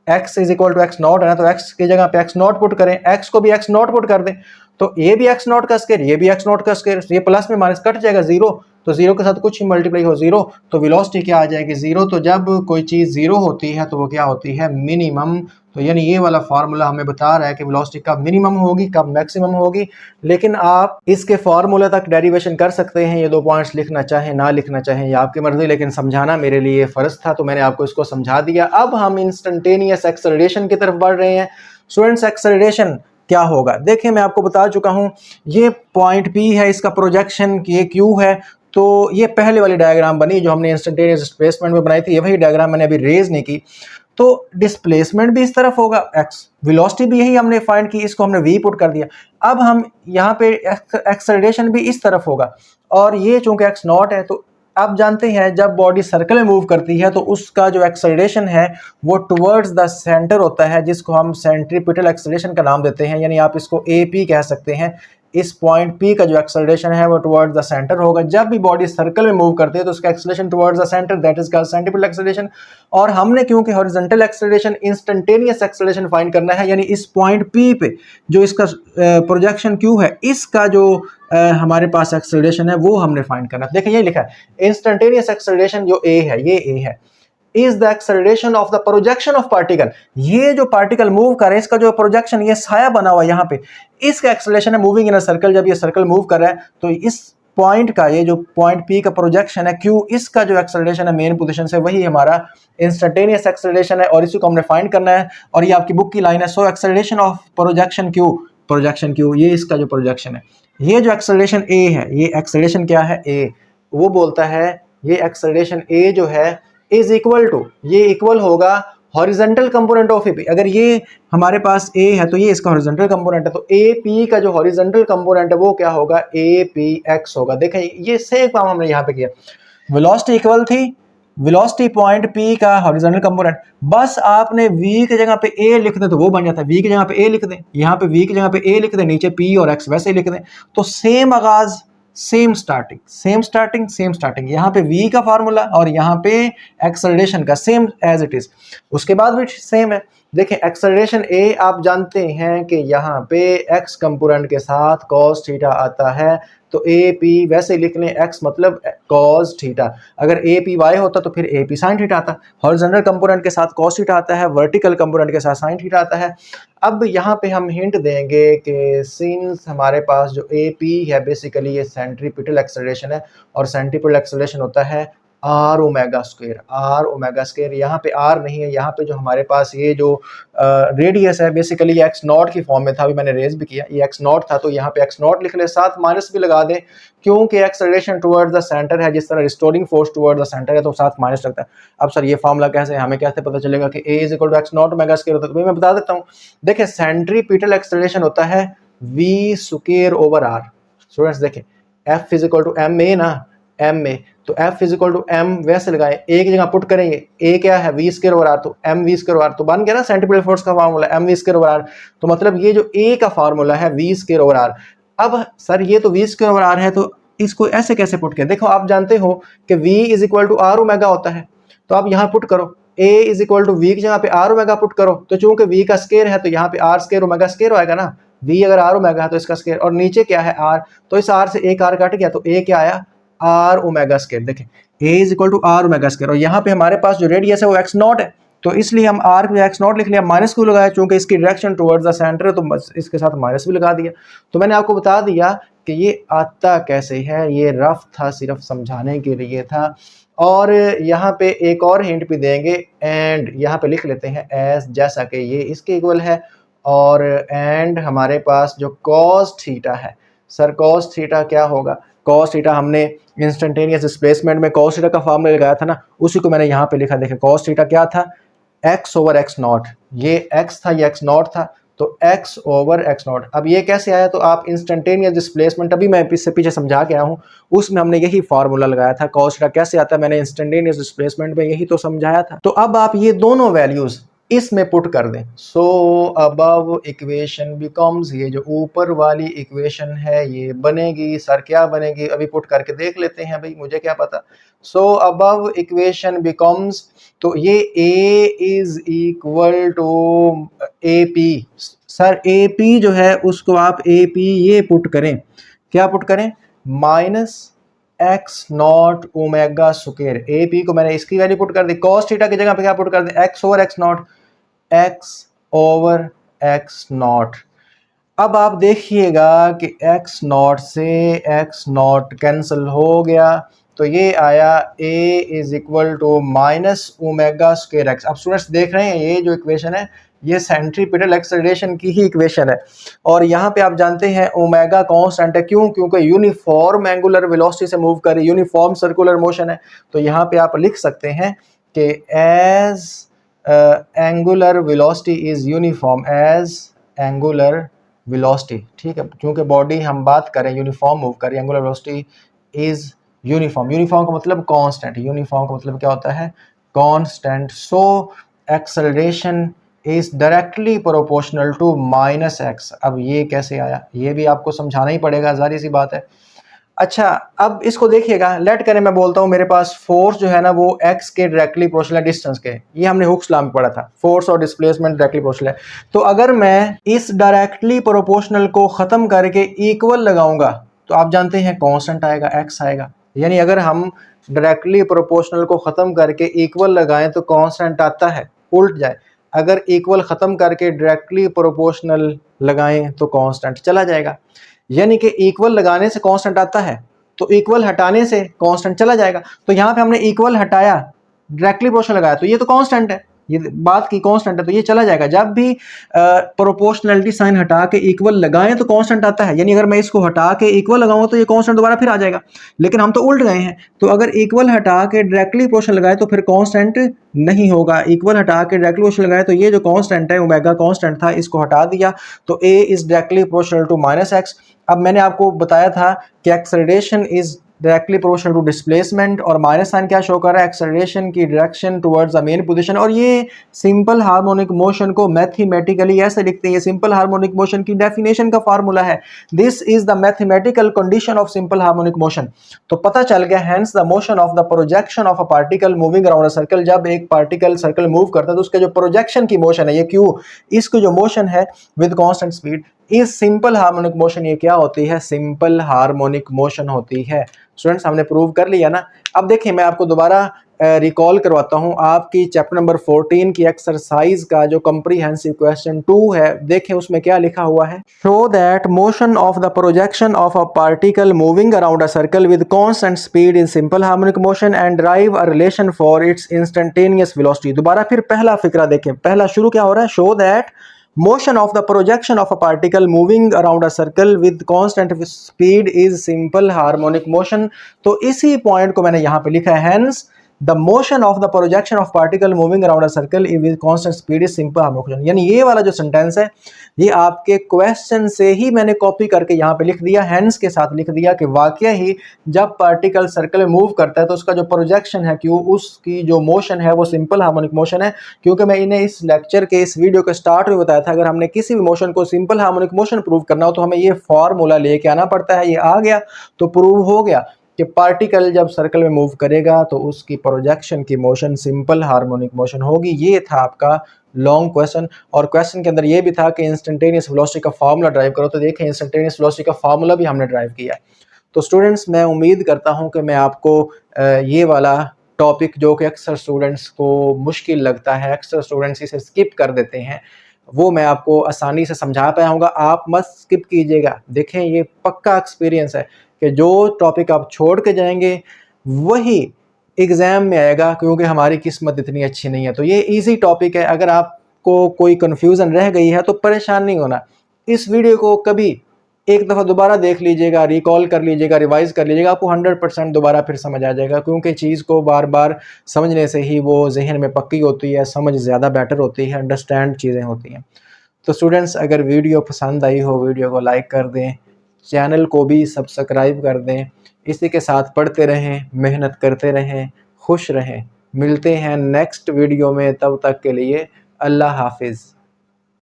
x is equal to x naught है ना, तो x की जगह पे एक्स नॉट पुट करें, x को भी एक्स नॉट पुट कर दें, तो ये भी एक्स नॉट का स्क्वायर, ये भी एक्स नॉट का स्क्वायर, ये प्लस में माइनस कट जाएगा ज़ीरो, तो ज़ीरो के साथ कुछ ही मल्टीप्लाई हो ज़ीरो, तो वेलोसिटी क्या आ जाएगी, ज़ीरो। तो जब कोई चीज़ ज़ीरो होती है तो वो क्या होती है, मिनिमम। तो यानी ये वाला फार्मूला हमें बता रहा है कि वेलोसिटी कब मिनिमम होगी कब मैक्सिमम होगी। लेकिन आप इसके फार्मूला तक डेरिवेशन कर सकते हैं, ये 2 पॉइंट्स लिखना चाहें ना लिखना चाहें ये आपकी मर्जी, लेकिन समझाना मेरे लिए फ़र्ज था तो मैंने आपको इसको समझा दिया। अब हम इंस्टेंटेनियस एक्सेलरेशन की तरफ बढ़ रहे हैं। स्टूडेंट्स एक्सेलरेशन क्या होगा, देखिए मैं आपको बता चुका हूँ, ये पॉइंट P है, इसका प्रोजेक्शन ये Q है। तो ये पहले वाली डायग्राम बनी जो हमने इंस्टेंटेनियस डिस्प्लेसमेंट में बनाई थी, ये वही डायग्राम मैंने अभी रेज नहीं की। तो डिस्प्लेसमेंट भी इस तरफ होगा x, वेलोसिटी भी यही हमने फाइंड की, इसको हमने v पुट कर दिया। अब हम यहाँ पे एक्सेलरेशन भी इस तरफ होगा, और ये चूंकि x नॉट है तो आप जानते हैं जब बॉडी सर्कल में मूव करती है तो उसका जो एक्सेलरेशन है वो टुवर्ड्स द सेंटर होता है, जिसको हम सेंट्रीपिटल एक्सेलरेशन का नाम देते हैं, यानी आप इसको AP कह सकते हैं। इस पॉइंट P का जो एक्सेलरेशन है वो टुवर्ड्स द सेंटर होगा। जब भी बॉडी सर्कल में मूव करती है तो उसका acceleration towards the centre, that is called centripetal acceleration. और हमने क्योंकि horizontal acceleration instantaneous acceleration find करना है, यानी इस पॉइंट P पे जो इसका प्रोजेक्शन Q है, इसका जो हमारे पास एक्सेलरेशन है वो हमने फाइंड करना है। देखिए ये लिखा है इंस्टेंटेनियस एक्सेलरेशन जो A है, ये A है, is the acceleration of the projection of particle. ये जो पार्टिकल मूव कर रहा है, इसका जो प्रोजेक्शन, ये साया बना हुआ है यहाँ पे, इसका एक्सेलरेशन है मूविंग इन अ सर्कल। जब ये सर्कल मूव कर रहा है तो इस पॉइंट का, ये जो पॉइंट P का प्रोजेक्शन है Q, इसका जो एक्सेलरेशन है मेन पोजीशन से, वही हमारा इंस्टेंटेनियस एक्सेलरेशन है और इसी को हमने फाइंड करना है। और ये आपकी बुक की लाइन है, so acceleration of projection Q, ये इसका जो प्रोजेक्शन है, ये जो एक्सेलरेशन A है, ये एक्सेलरेशन क्या है A, वो बोलता है ये एक्सेलरेशन A जो है इज इक्वल टू, ये इक्वल होगा हॉरिजॉन्टल कंपोनेंट ऑफ AP। अगर ये हमारे पास A है तो ये इसका हॉरिजॉन्टल कंपोनेंट है, तो AP का जो हॉरिजॉन्टल कंपोनेंट है वो क्या होगा, APX होगा। देखें ये सेम काम हमने यहाँ पे किया, वेलोसिटी इक्वल थी, वेलोसिटी पॉइंट P का हॉरिजॉन्टल कंपोनेंट, बस आपने V की जगह पे A लिख दें तो वो बन जाता है, V की जगह पे A लिख दें, यहाँ पे V की जगह पे A लिख दें, नीचे P और X वैसे लिख दें, तो सेम आगाज सेम स्टार्टिंग, यहाँ पे V का फार्मूला और यहाँ पे एक्सेलरेशन का सेम एज इट इज, उसके बाद भी सेम है। देखें एक्सेलरेशन A आप जानते हैं कि यहाँ पे X कंपोनेंट के साथ cos थीटा आता है, तो AP वैसे लिख लें, X मतलब cos थीटा, अगर APY होता तो फिर AP sin थीटा आता। हॉरिजॉन्टल कंपोनेंट के साथ cos थीटा आता है, वर्टिकल कंपोनेंट के साथ sin थीटा आता है। अब यहाँ पे हम हिंट देंगे कि सिंस हमारे पास जो AP है बेसिकली ये सेंट्रीपिटल एक्सेलरेशन है, और सेंट्रीपिटल एक्सेलरेशन होता है R ओमेगा स्क्वायर। यहाँ पे R नहीं है, यहाँ पे जो हमारे पास ये जो रेडियस है बेसिकली ये x नॉट की फॉर्म में था, अभी मैंने रेज भी किया, ये x नॉट था, तो यहाँ पे x नॉट लिख ले, साथ माइनस भी लगा दें क्योंकि एक्सेलरेशन टुवर्ड्स द सेंटर है, जिस तरह restoring force towards the centre है तो साथ माइनस लगता है। अब सर ये फार्मूला कैसे, हमें कैसे पता चलेगा कि A is equal to x naught omega square होता है, तो मैं बता देता हूँ। देखिए सेंट्रीपिटल एक्सेलरेशन होता है v square over r। Students देखें F is equal to ma ना, ma, तो F is equal to m वैसे लगाए, A की जगह पुट करेंगे, A क्या है v स्क्वायर ओवर r, तो mv स्क्वायर ओवर r, तो बन गया ना सेंट्रीपिटल फोर्स का formula mv square over r। तो मतलब ये जो A का फार्मूला है v स्क्वायर ओवर r। अब सर ये तो v स्क्वायर ओवर r है, तो इसको ऐसे कैसे पुट किया, देखो आप जानते हो कि v is equal to r omega होता है, तो आप यहाँ पुट करो A is equal to v की जगह पे r ओमेगा पुट करो, तो चूंकि v का स्क्वायर है तो यहाँ पे r स्क्वायर ओमेगा स्क्वायर आएगा ना, v अगर r ओमेगा है तो इसका स्क्वायर, और नीचे क्या है r, तो इस r से एक r कट गया तो a क्या आया r ओमेगा स्क्वायर। देखें a is equal to r omega square, और यहाँ पे हमारे पास जो रेडियस है वो x नॉट है, तो इसलिए हम r को x नॉट लिख लिया, माइनस को लगाया चूंकि इसकी डायरेक्शन टुवर्ड्स द सेंटर है तो बस इसके साथ माइनस भी लगा दिया। तो मैंने आपको बता दिया कि ये आता कैसे है, ये रफ था, सिर्फ समझाने के लिए था। और यहाँ पे एक और हिंट भी देंगे, एंड यहाँ पे लिख लेते हैं एज, जैसा कि ये इसके इक्वल है, और एंड हमारे पास जो cos थीटा है, सर cos थीटा क्या होगा, cos थीटा हमने इंस्टेंटेनियस डिस्प्लेसमेंट में cos थीटा का फार्मूला लगाया था ना, उसी को मैंने यहाँ पे लिखा। देखें cos थीटा क्या था, x ओवर x नॉट, ये x था, ये x नॉट था, तो x ओवर x नॉट। अब ये कैसे आया, तो आप इंस्टेंटेनियस डिस्प्लेसमेंट अभी मैं इससे पीछे समझा के आया हूँ, उसमें हमने यही फार्मूला लगाया था। cos थीटा कैसे आता है, मैंने इंस्टेंटेनियस डिस्प्लेसमेंट में यही तो समझाया था। तो अब आप ये दोनों वैल्यूज इसमें पुट कर दें, सो अबव इक्वेशन बिकम्स, ये जो ऊपर वाली इक्वेशन है ये बनेगी, सर क्या बनेगी, अभी पुट करके देख लेते हैं, भाई मुझे क्या पता। सो अबव इक्वेशन बिकम्स, तो ये A is equal to AP, sir AP जो है उसको आप AP ये पुट करें, क्या पुट करें, minus x naught omega square. AP को मैंने इसकी वैल्यू पुट कर दी, cos थीटा की जगह पे क्या पुट कर दें, x over x naught, x over x naught. अब आप देखिएगा कि x नॉट से x नॉट कैंसिल हो गया, तो ये आया A is equal to minus omega square x। अब स्टूडेंट्स देख रहे हैं ये जो इक्वेशन है ये सेंट्रीपिटल एक्सेलरेशन की ही इक्वेशन है, और यहाँ पे आप जानते हैं ओमेगा कांस्टेंट है, क्यों, क्योंकि यूनिफॉर्म एंगुलर वेलोसिटी से मूव कर रही, यूनिफॉर्म सर्कुलर मोशन है। तो यहाँ पे आप लिख सकते हैं कि as angular velocity is uniform, as angular velocity, ठीक है, क्योंकि बॉडी हम बात करें यूनिफॉर्म मूव करें, angular velocity is uniform. Uniform का मतलब कांस्टेंट, यूनिफॉर्म का मतलब क्या होता है, constant. So acceleration is directly proportional to minus x. अब ये कैसे आया, ये भी आपको समझाना ही पड़ेगा, जारी सी बात है। अच्छा, अब इसको देखिएगा, लेट करें मैं बोलता हूं मेरे पास फोर्स जो है ना वो एक्स के डायरेक्टली प्रोपोर्शनल है डिस्टेंस के। ये हमने हुक्स लॉ में पढ़ा था, फोर्स और डिस्प्लेसमेंट डायरेक्टली प्रोपोर्शनल है। तो अगर मैं इस डायरेक्टली प्रोपोर्शनल को खत्म करके इक्वल लगाऊंगा तो आप जानते हैं कांस्टेंट आएगा, एक्स आएगा। यानी अगर हम डायरेक्टली प्रोपोर्शनल को खत्म करके इक्वल लगाएं तो कांस्टेंट आता है, उल्ट जाए अगर इक्वल खत्म करके डायरेक्टली प्रोपोर्शनल लगाएं तो कांस्टेंट चला जाएगा। यानी कि इक्वल लगाने से कांस्टेंट आता है तो इक्वल हटाने से कांस्टेंट चला जाएगा। तो यहाँ पे हमने इक्वल हटाया, डायरेक्टली प्रोपोर्शनल लगाया, तो ये तो कांस्टेंट है, ये बात की कांस्टेंट है, तो ये चला जाएगा। जब भी प्रोपोर्शनलिटी साइन हटा के इक्वल लगाएं तो कांस्टेंट आता है। यानी अगर मैं इसको हटा के इक्वल लगाऊंगा तो ये कांस्टेंट दोबारा फिर आ जाएगा, लेकिन हम तो उल्ट गए हैं। तो अगर इक्वल हटा के डायरेक्टली प्रोपोर्शनल लगाए तो फिर कांस्टेंट नहीं होगा। इक्वल हटा के डायरेक्टली प्रोपोर्शनल लगाए तो ये जो कांस्टेंट है ओमेगा कांस्टेंट था, इसको हटा दिया तो A is directly proportional to minus x. अब मैंने आपको बताया था कि acceleration is directly proportional to displacement, और माइनस साइन क्या शो कर रहा है, एक्सेलरेशन की direction towards the mean position. और ये सिंपल हार्मोनिक मोशन को मैथमेटिकली ऐसे लिखते हैं, ये सिंपल हार्मोनिक मोशन की डेफिनेशन का फार्मूला है। This is the mathematical condition of simple harmonic motion. तो पता चल गया, hence the motion of the projection of a particle moving around a circle. जब एक पार्टिकल सर्कल मूव करता है तो उसके जो प्रोजेक्शन की मोशन है, ये क्यू, इसकी जो मोशन है with constant speed is simple harmonic motion. ये क्या होती है, सिंपल हार्मोनिक मोशन होती है। स्टूडेंट्स हमने प्रूव कर लिया ना। अब देखिए मैं आपको दोबारा रिकॉल करवाता हूं आपकी चैप्टर नंबर 14 की एक्सरसाइज का जो कॉम्प्रिहेंसिव क्वेश्चन 2 है। देखें उसमें क्या लिखा हुआ है, show that motion of the projection of a particle moving around a circle with constant speed in simple harmonic motion and drive a relation for its instantaneous velocity. दोबारा फिर पहला फिक्रा देखें, पहला शुरू क्या हो रहा है, show that motion of the projection of a particle moving around a circle with constant speed is simple harmonic motion। तो इसी पॉइंट को मैंने यहां पे लिखा है, hence the motion of the projection of particle moving around a circle with constant speed is simple harmonic motion। यानी ये वाला जो सेंटेंस है ये आपके क्वेश्चन से ही मैंने कॉपी करके यहाँ पे लिख दिया, हैंस के साथ लिख दिया कि वाकई ही जब पार्टिकल सर्कल में मूव करता है तो उसका जो प्रोजेक्शन है क्यों, उसकी जो मोशन है वो सिंपल हार्मोनिक मोशन है। क्योंकि मैं इन्हें इस लेक्चर के इस वीडियो के स्टार्ट में बताया था, अगर हमने किसी भी मोशन को सिंपल हार्मोनिक मोशन प्रूव करना हो तो हमें ये फॉर्मूला लेके आना पड़ता है। ये आ गया तो प्रूव हो गया कि पार्टिकल जब सर्कल में मूव करेगा तो उसकी प्रोजेक्शन की मोशन सिंपल हार्मोनिक मोशन होगी। ये था आपका लॉन्ग क्वेश्चन, और क्वेश्चन के अंदर ये भी था कि इंस्टेंटेनियस वेलोसिटी का फार्मूला ड्राइव करो। तो देखें इंस्टेंटेनियस वेलोसिटी का फार्मूला भी हमने ड्राइव किया है। तो स्टूडेंट्स मैं उम्मीद करता हूं कि मैं आपको ये वाला टॉपिक जो कि अक्सर स्टूडेंट्स को मुश्किल लगता है, अक्सर स्टूडेंट्स इसे स्किप कर देते हैं, वो मैं आपको आसानी से समझा पाया हूँगा। आप मत स्किप कीजिएगा। देखें ये पक्का एक्सपीरियंस है कि जो टॉपिक आप छोड़ के जाएंगे वही एग्ज़ाम में आएगा, क्योंकि हमारी किस्मत इतनी अच्छी नहीं है। तो ये इजी टॉपिक है, अगर आपको कोई कन्फ्यूज़न रह गई है तो परेशान नहीं होना। इस वीडियो को कभी एक दफ़ा दोबारा देख लीजिएगा, रिकॉल कर लीजिएगा, रिवाइज कर लीजिएगा, आपको 100% दोबारा फिर समझ आ जाएगा। क्योंकि चीज़ को बार बार समझने से ही वो जहन में पक्की होती है, समझ ज़्यादा बेटर होती है, अंडरस्टैंड चीज़ें होती हैं। तो स्टूडेंट्स अगर वीडियो पसंद आई हो वीडियो को लाइक कर दें, चैनल को भी सब्सक्राइब कर दें। इसी के साथ पढ़ते रहें, मेहनत करते रहें, खुश रहें। मिलते हैं नेक्स्ट वीडियो में, तब तक के लिए अल्लाह हाफिज़।